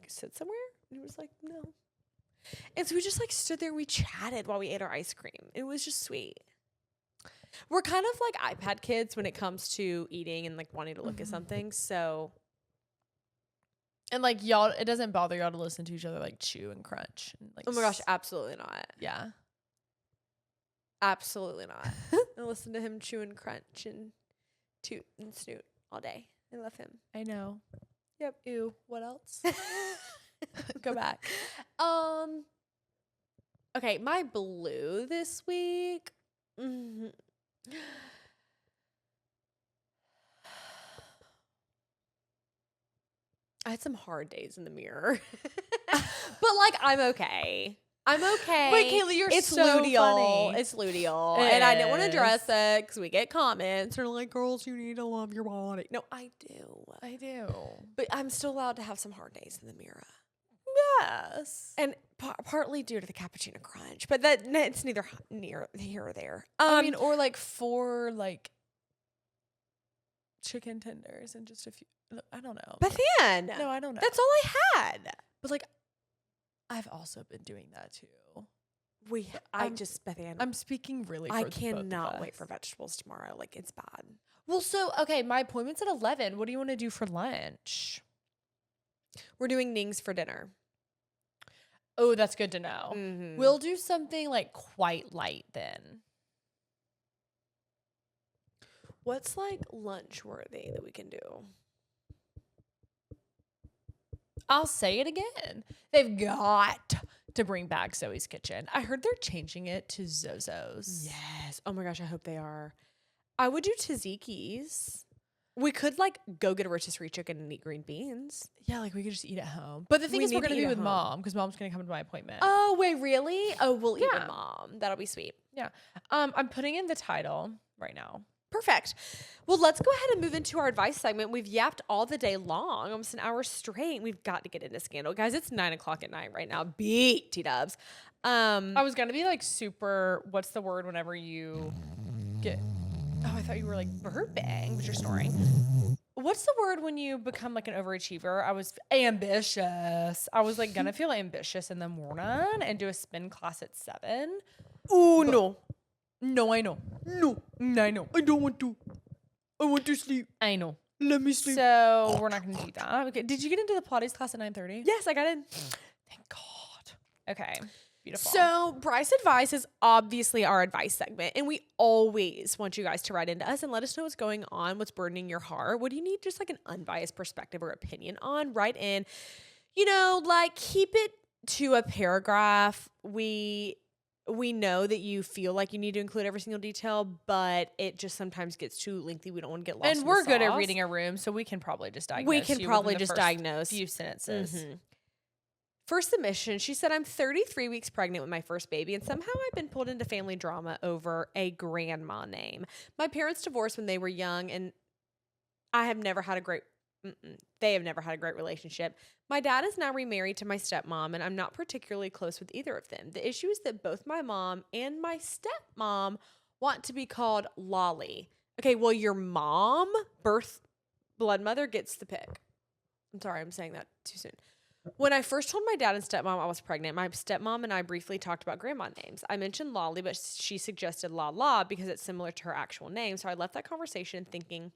sit somewhere? And he was like, no. And so we just like stood there and we chatted while we ate our ice cream. It was just sweet. We're kind of like iPad kids when it comes to eating and like wanting to look at something. So, And like y'all, it doesn't bother y'all to listen to each other like chew and crunch. And, like, oh my gosh, absolutely not. Yeah. Absolutely not. I listen to him chew and crunch and toot and snoot all day. I love him. I know. Yep. Ew. What else? Go back. Okay, my blue this week. I had some hard days in the mirror. But like I'm okay. I'm okay. Wait, Kaylee, you're it's so luteal. funny. It's luteal. It and I didn't want to is. dress it because we get comments. They're like, girls, you need to love your body. No, I do. I do. But I'm still allowed to have some hard days in the mirror. Yes. And partly due to the cappuccino crunch, but it's neither near here or there. I mean, or like 4 like chicken tenders and just a few. I don't know. Beth Ann. No, I don't know. That's all I had. But like, I've also been doing that too. Beth Ann. I'm speaking really. I For the both of cannot wait us. for vegetables tomorrow. Like, it's bad. Well, so okay, my appointment's at 11. What do you want to do for lunch? We're doing Nings for dinner. Oh, that's good to know. Mhm. We'll do something like quite light then. What's like lunch worthy that we can do? I'll say it again. They've got to bring back Zoe's Kitchen. I heard they're changing it to Zozo's. Yes. Oh my gosh, I hope they are. I would do tzatziki's. We could like go get a rotisserie chicken and eat green beans. Yeah, like we could just eat at home. But the thing We is, we're need to gonna eat be at with home. mom because mom's gonna come to my appointment. Oh wait, really? Oh, we'll eat Yeah. with mom. That'll be sweet. Yeah. I'm putting in the title right now. Perfect. Well, let's go ahead and move into our advice segment. We've yapped all the day long, almost an hour straight. We've got to get into scandal, guys. It's 9:00 at night right now. Beat T-dubs. I was gonna be like super. What's the word whenever you get? Oh, I thought you were like burping, but you're snoring. What's the word when you become like an overachiever? I was ambitious. I was like gonna feel ambitious in the morning and do a spin class at 7. Ooh, no. No, I know. No. I know. I don't want to. I want to sleep. I know. Let me sleep. So we're not gonna do that. Okay. Did you get into the Pilates class at 9:30? Yes, I got in. Thank God. Okay. Beautiful. So, Brice Advice is obviously our advice segment, and we always want you guys to write into us and let us know what's going on, what's burdening your heart. What do you need just like an unbiased perspective or opinion on? Write in, like keep it to a paragraph. We know that you feel like you need to include every single detail, but it just sometimes gets too lengthy. We don't want to get lost. and in we're the good at sauce. reading a room, so we can probably just diagnose. We can you probably within the just first diagnose. few sentences. Mhm. First submission, she said, I'm 33 weeks pregnant with my first baby, and somehow I've been pulled into family drama over a grandma name. My parents divorced when they were young, and I have never had a great, they have never had a great relationship. My dad is now remarried to my stepmom, and I'm not particularly close with either of them. The issue is that both my mom and my stepmom want to be called Lolly. Okay, well, your mom, birth blood mother, gets the pick. I'm sorry, I'm saying that too soon. When I first told my dad and stepmom I was pregnant, my stepmom and I briefly talked about grandma names. I mentioned Lolly, but she suggested La because it's similar to her actual name. So I left that conversation thinking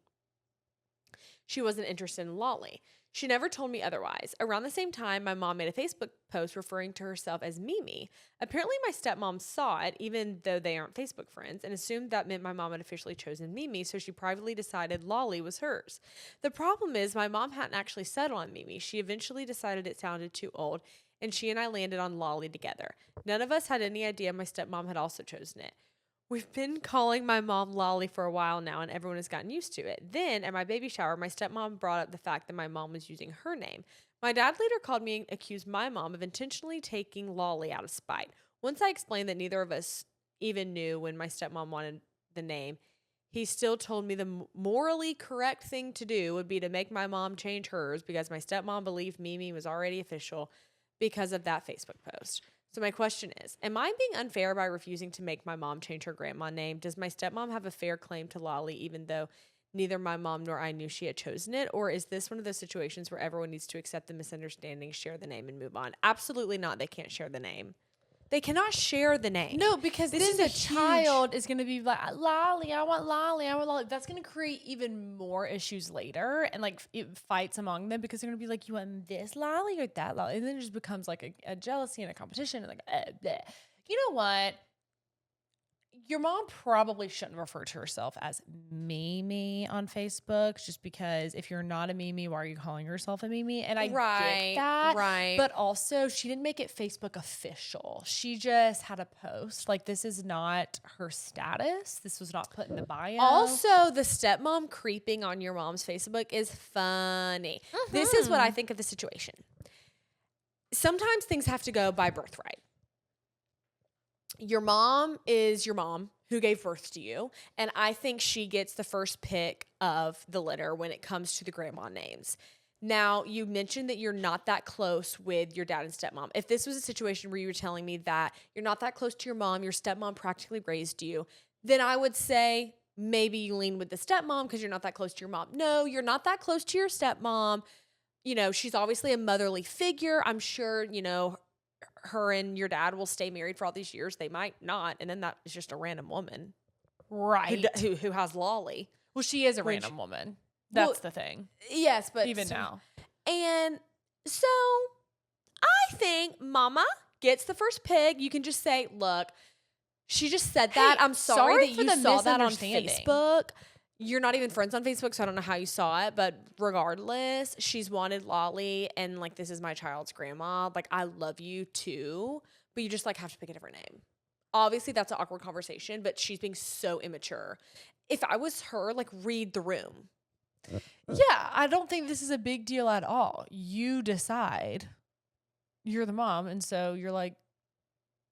she wasn't interested in Lolly. She never told me otherwise. Around the same time, my mom made a Facebook post referring to herself as Mimi. Apparently, my stepmom saw it, even though they aren't Facebook friends, and assumed that meant my mom had officially chosen Mimi, so she privately decided Lolly was hers. The problem is, my mom hadn't actually settled on Mimi. She eventually decided it sounded too old, and she and I landed on Lolly together. None of us had any idea my stepmom had also chosen it. We've been calling my mom Lolly for a while now, and everyone has gotten used to it. Then, at my baby shower, my stepmom brought up the fact that my mom was using her name. My dad later called me and accused my mom of intentionally taking Lolly out of spite. Once I explained that neither of us even knew when my stepmom wanted the name, he still told me the morally correct thing to do would be to make my mom change hers because my stepmom believed Mimi was already official because of that Facebook post. So my question is, am I being unfair by refusing to make my mom change her grandma name? Does my stepmom have a fair claim to Lolly even though neither my mom nor I knew she had chosen it? Or is this one of those situations where everyone needs to accept the misunderstanding, share the name, and move on? Absolutely not. They can't share the name. They cannot share the name. No, because This then is the a huge- child is going to be like, Lolly, I want Lolly, I want Lolly. That's going to create even more issues later and like fights among them because they're going to be like, you want this Lolly or that Lolly? And then it just becomes like a jealousy and a competition and like, bleh. You know what? Your mom probably shouldn't refer to herself as Mimi on Facebook just because if you're not a Mimi, why are you calling yourself a Mimi? And I get that. Right. But also, she didn't make it Facebook official. She just had a post. Like, this is not her status. This was not put in the bio. Also, the stepmom creeping on your mom's Facebook is funny. This is what I think of the situation. Sometimes things have to go by birthright. Your mom is your mom who gave birth to you, and I think she gets the first pick of the litter when it comes to the grandma names. Now, you mentioned that you're not that close with your dad and stepmom. If this was a situation where you were telling me that you're not that close to your mom, your stepmom practically raised you, then I would say maybe you lean with the stepmom because you're not that close to your mom. No, you're not that close to your stepmom. You know, she's obviously a motherly figure. I'm sure, you know, her and your dad will stay married for all these years. They might not. And then that is just a random woman Right. who has Lolly. Well, she is a random woman. That's the thing. Yes, but Even now. And so I think Mama gets the first pig. You can just say, look, she just said that. I'm sorry that you saw that on Facebook. You're not even friends on Facebook, so I don't know how you saw it. But regardless, she's wanted Lolly, and like, this is my child's grandma. Like, I love you too, but you just like have to pick a different name. Obviously, that's an awkward conversation, but she's being so immature. If I was her, like, read the room. Yeah, I don't think this is a big deal at all. You decide. You're the mom, and so you're like,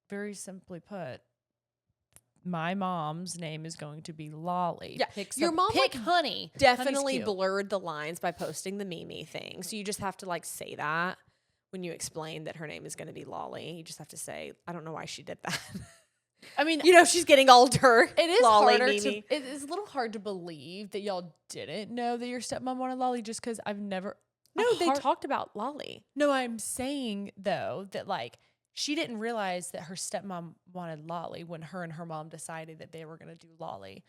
very simply put, my mom's name is going to be Lolly. Yeah, your mom pick Honey. Definitely Honey's cute. blurred the lines by posting the Mimi thing. So you just have to like say that when you explain that her name is going to be Lolly. You just have to say, I don't know why she did that. I mean, you know, she's getting older. it is Lolly, harder Mimi. it is a little hard to believe that y'all didn't know that your stepmom wanted Lolly just because I've never. No, they talked about Lolly. No, I'm saying though that like she didn't realize that her stepmom wanted Lolly when her and her mom decided that they were going to do Lolly.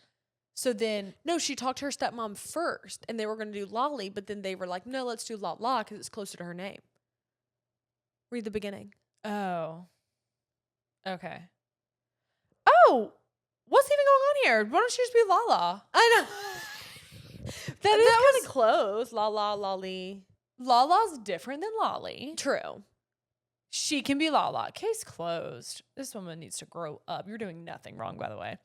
So then, no, she talked to her stepmom first, and they were going to do Lolly, but then they were like, no, let's do La because it's closer to her name. Read the beginning. oh, okay. Oh, what's even going on here? Why don't she just be Lala? I know. that is kind of close. Lolly. Lala's different than Lolly. True. She can be Lala. Case closed. This woman needs to grow up. You're doing nothing wrong, by the way.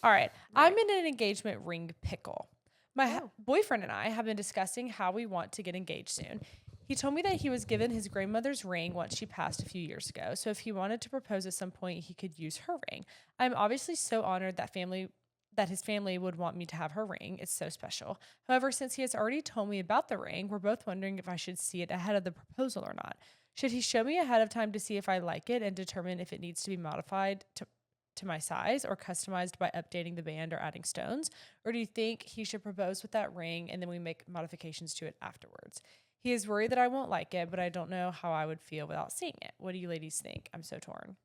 All right. I'm in an engagement ring pickle. My boyfriend and I have been discussing how we want to get engaged soon. He told me that he was given his grandmother's ring once she passed a few years ago. So if he wanted to propose at some point, he could use her ring. I'm obviously so honored that his family would want me to have her ring. It's so special. However, since he has already told me about the ring, we're both wondering if I should see it ahead of the proposal or not. Should he show me ahead of time to see if I like it and determine if it needs to be modified to my size or customized by updating the band or adding stones? Or do you think he should propose with that ring and then we make modifications to it afterwards? He is worried that I won't like it, but I don't know how I would feel without seeing it. What do you ladies think? I'm so torn.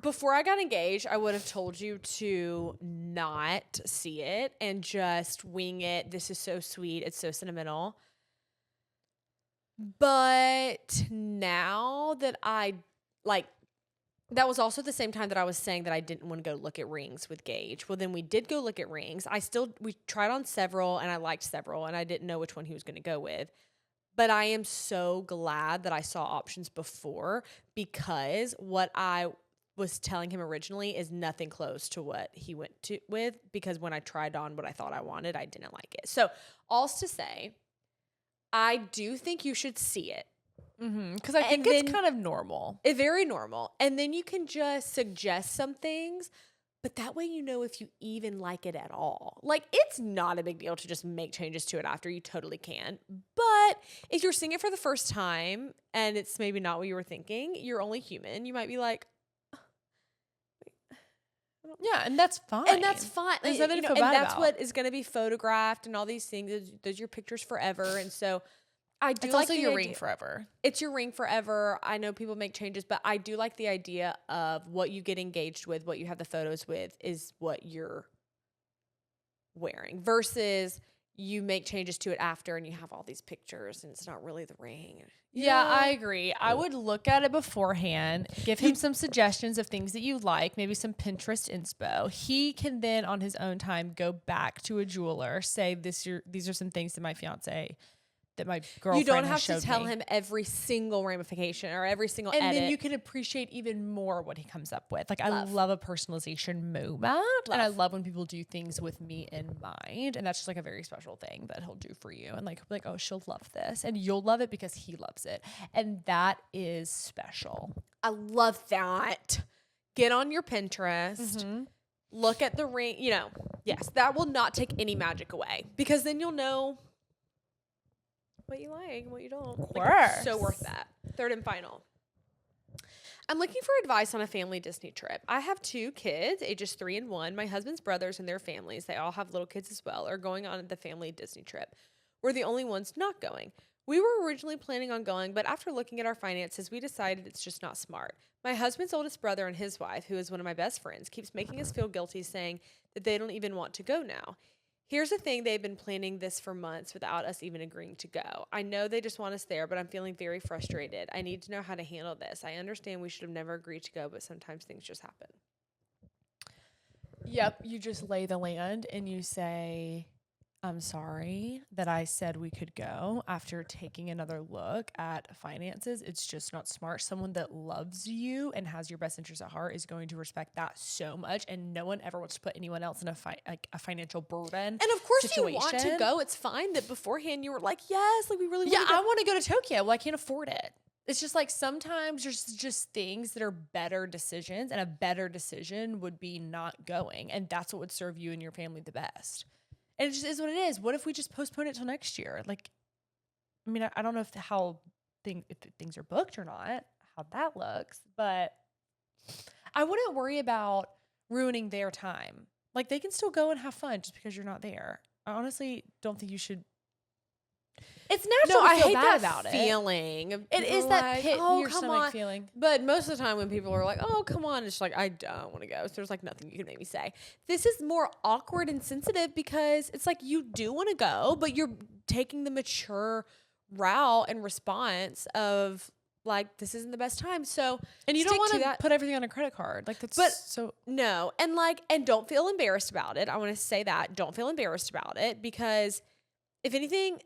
Before I got engaged, I would have told you to not see it and just wing it. This is so sweet. It's so sentimental. But now that that was also the same time that I was saying that I didn't want to go look at rings with Gage. Well, then we did go look at rings. We tried on several and I liked several and I didn't know which one he was going to go with. But I am so glad that I saw options before, because what I was telling him originally is nothing close to what he went to with, because when I tried on what I thought I wanted, I didn't like it. So all's to say, I do think you should see it. Because I think it's kind of normal. It's very normal. And then you can just suggest some things, but that way you know if you even like it at all. Like, it's not a big deal to just make changes to it after. You totally can. But if you're seeing it for the first time and it's maybe not what you were thinking, you're only human. You might be like, yeah, and that's fine. And that's fine. There's nothing to feel and bad that's about. what is going to be photographed and all these things. Those are your pictures forever. And so I do it's like also the your idea. ring forever. It's your ring forever. I know people make changes, but I do like the idea of what you get engaged with, what you have the photos with, is what you're wearing, versus you make changes to it after and you have all these pictures and it's not really the ring. Yeah, I agree. I would look at it beforehand, give him some suggestions of things that you like, maybe some Pinterest inspo. He can then on his own time go back to a jeweler, say these are some things that my fiance, that my girlfriend You don't have has to tell me. him every single ramification or every single And edit. then you can appreciate even more what he comes up with. Like, I love a personalization moment. And I love when people do things with me in mind. And that's just like a very special thing that he'll do for you. And like, oh, she'll love this. And you'll love it because he loves it. And that is special. I love that. Get on your Pinterest. Look at the ring. Yes, that will not take any magic away, because then you'll know what you like, what you don't. Of Like, it's so course. worth that. Third and final. I'm looking for advice on a family Disney trip. I have 2 kids, ages 3 and 1. My husband's brothers and their families, they all have little kids as well, are going on the family Disney trip. We're the only ones not going. We were originally planning on going, but after looking at our finances, we decided it's just not smart. My husband's oldest brother and his wife, who is one of my best friends, keeps making us feel guilty, saying that they don't even want to go now. Here's the thing, they've been planning this for months without us even agreeing to go. I know they just want us there, but I'm feeling very frustrated. I need to know how to handle this. I understand we should have never agreed to go, but sometimes things just happen. Yep, you just lay the land and you say, I'm sorry that I said we could go after taking another look at finances. It's just not smart. Someone that loves you and has your best interest at heart is going to respect that so much, and no one ever wants to put anyone else in a financial burden. And of course you want to situation. go. It's fine that beforehand you were like, yes, like we really Yeah, want to go. I want to go to Tokyo. Well, I can't afford it. It's just like sometimes there's just things that are better decisions, and a better decision would be not going. And that's what would serve you and your family the best. And it just is what it is. What if we just postpone it till next year? Like, I mean, I don't know if things are booked or not, how that looks, but I wouldn't worry about ruining their time. Like, they can still go and have fun just because you're not there. I honestly don't think you should. It's natural to I feel hate bad that about it. feeling. It is that pit oh, in your come stomach on. feeling. But most of the time when people are like, oh, come on, it's like, I don't want to go. So there's like nothing you can make me say. This is more awkward and sensitive because it's like you do want to go, but you're taking the mature route and response of like, this isn't the best time. So, And you don't stick want to that. put everything on a credit card. Like, that's But- so. No. And don't feel embarrassed about it. I want to say that. Don't feel embarrassed about it because if anything,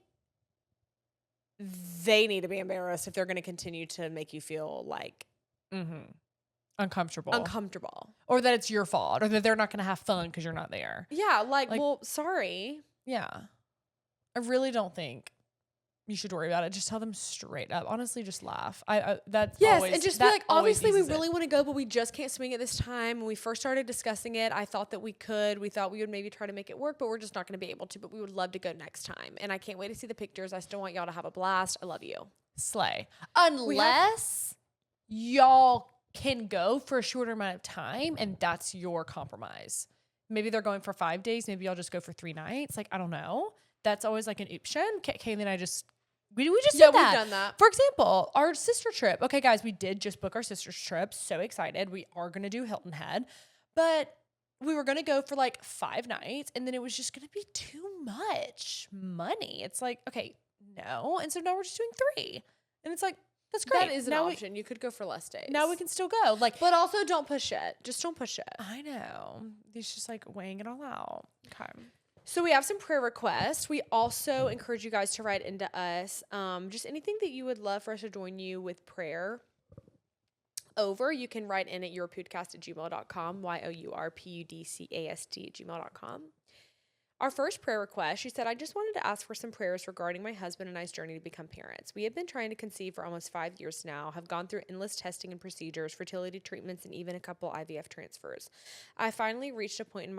they need to be embarrassed if they're going to continue to make you feel like Uncomfortable. Or that it's your fault, or that they're not going to have fun because you're not there. Yeah, like, Like- well, sorry. Yeah. I really don't think you should worry about it. Just tell them straight up. Honestly, just laugh. That's Yes, always, and just be that like, always obviously we eases it. really want to go, but we just can't swing it this time. When we first started discussing it, I thought that we could. We thought we would maybe try to make it work, but we're just not going to be able to. But we would love to go next time. And I can't wait to see the pictures. I still want y'all to have a blast. I love you. slay. Unless y'all can go for a shorter amount of time and that's your compromise. Maybe they're going for 5 days. Maybe y'all just go for 3 nights. Like, I don't know. That's always like an option. Kaylee and I just, we just did that. We've done that. For example, our sister trip. Okay, guys, we did just book our sister's trip. So excited. We are going to do Hilton Head. But we were going to go for like 5 nights. And then it was just going to be too much money. It's like, okay, no. And so now we're just doing 3. And it's like, that's great. That is an now option. You could go for less days. Now we can still go. Like, But also don't push it. Just don't push it. I know. He's just like weighing it all out. Okay. So we have some prayer requests. We also encourage you guys to write into us just anything that you would love for us to join you with prayer over. You can write in at yourpudcast@gmail.com, yourpudcast@gmail.com. Our first prayer request, she said, I just wanted to ask for some prayers regarding my husband and I's journey to become parents. We have been trying to conceive for almost 5 years now, have gone through endless testing and procedures, fertility treatments, and even a couple IVF transfers. I finally reached a point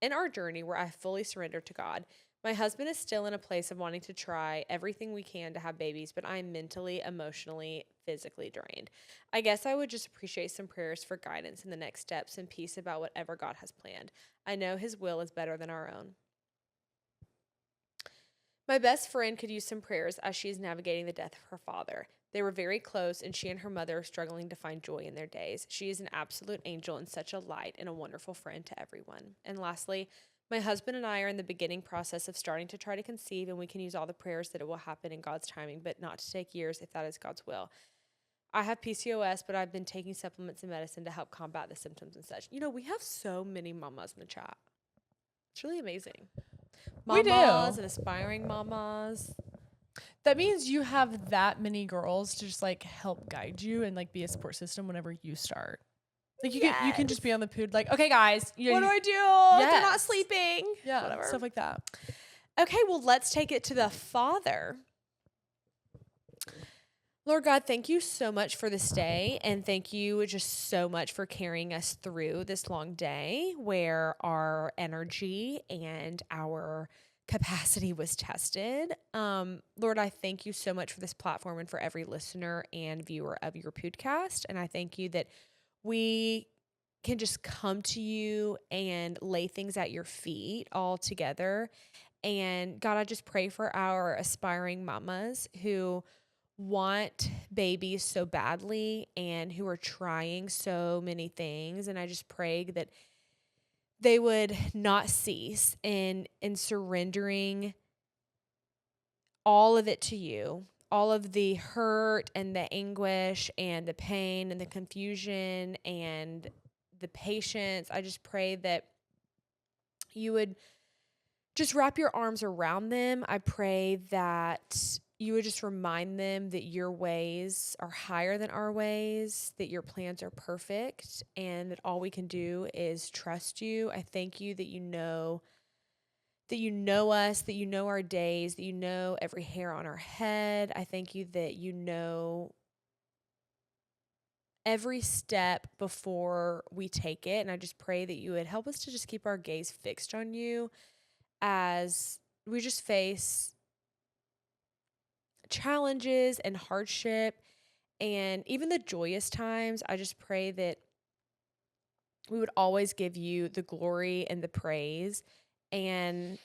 in our journey where I fully surrendered to God. My husband is still in a place of wanting to try everything we can to have babies, but I am mentally, emotionally, physically drained. I guess I would just appreciate some prayers for guidance in the next steps and peace about whatever God has planned. I know his will is better than our own. My best friend could use some prayers as she is navigating the death of her father. They were very close, and she and her mother are struggling to find joy in their days. She is an absolute angel and such a light and a wonderful friend to everyone. And lastly, my husband and I are in the beginning process of starting to try to conceive, and we can use all the prayers that it will happen in God's timing, but not to take years if that is God's will. I have PCOS, but I've been taking supplements and medicine to help combat the symptoms and such. You know, we have so many mamas in the chat. It's really amazing. We do. Mamas and aspiring mamas. That means you have that many girls to just like help guide you and like be a support system whenever you start. Like you can just be on the pood like, okay guys, What do I do? They're not Yes. sleeping. Yeah, Whatever. stuff like that. Okay, well, let's take it to the Father. Lord God, thank you so much for this day, and thank you just so much for carrying us through this long day where our energy and our capacity was tested. Lord, I thank you so much for this platform and for every listener and viewer of your Püdcast. And I thank you that we can just come to you and lay things at your feet all together. And God, I just pray for our aspiring mamas who want babies so badly and who are trying so many things. And I just pray that they would not cease in surrendering all of it to you, all of the hurt and the anguish and the pain and the confusion and the patience. I just pray that you would just wrap your arms around them. I pray that you would just remind them that your ways are higher than our ways, that your plans are perfect, and that all we can do is trust you. I thank you that you know us, that you know our days, that you know every hair on our head. I thank you that you know every step before we take it. And I just pray that you would help us to just keep our gaze fixed on you as we just face challenges and hardship and even the joyous times. I just pray that we would always give you the glory and the praise. And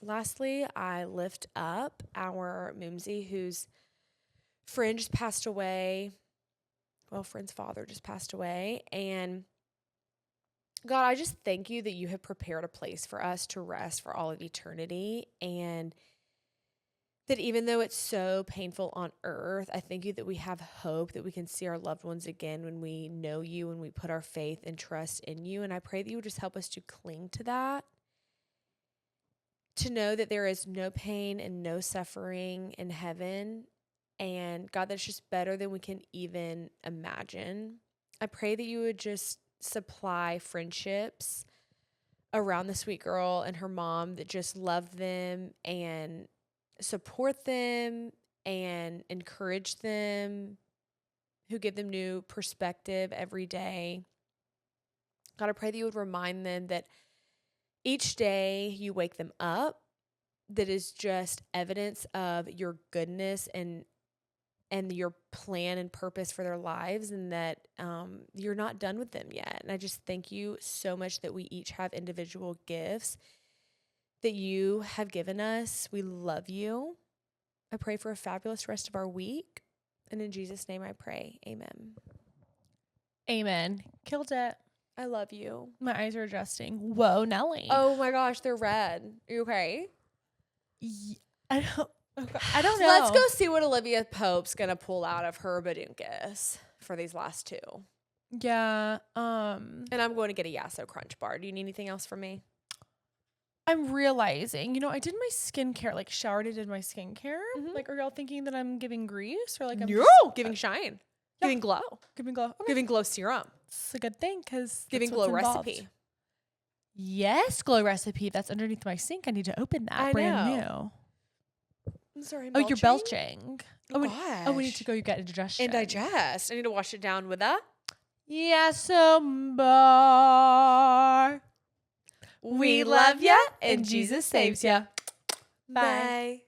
lastly, I lift up our Mimsy, whose friend just passed away. Well, friend's father just passed away. And God, I just thank you that you have prepared a place for us to rest for all of eternity. And that even though it's so painful on earth, I thank you that we have hope, that we can see our loved ones again when we know you and we put our faith and trust in you. And I pray that you would just help us to cling to that, to know that there is no pain and no suffering in heaven. And God, that's just better than we can even imagine. I pray that you would just supply friendships around the sweet girl and her mom that just love them and support them and encourage them, who give them new perspective every day. God, I pray that you would remind them that each day you wake them up, that is just evidence of your goodness and your plan and purpose for their lives, and that you're not done with them yet. And I just thank you so much that we each have individual gifts that you have given us. We love you. I pray for a fabulous rest of our week. And in Jesus' name I pray. Amen. Amen. Killed it. I love you. My eyes are adjusting. Whoa, Nelly. Oh my gosh, they're red. Are you okay? I don't know. Let's go see what Olivia Pope's going to pull out of her badunkus for these last two. Yeah. And I'm going to get a Yasso Crunch bar. Do you need anything else from me? I'm realizing, I did my skincare, like showered and did my skincare. Mhm. Like, are y'all thinking that I'm giving grease or like I'm No, just, giving shine. yeah. Giving glow. giving glow? Okay. Giving glow serum. It's a good thing because Giving glow recipe. Yes, glow recipe. That's underneath my sink. I need to open that. I Brand know. new. Sorry, I'm Oh, you're belching. Oh, we gosh. need to go. You get indigestion. And digest. I need to wash it down with a bar. We love ya and Jesus saves ya. Bye.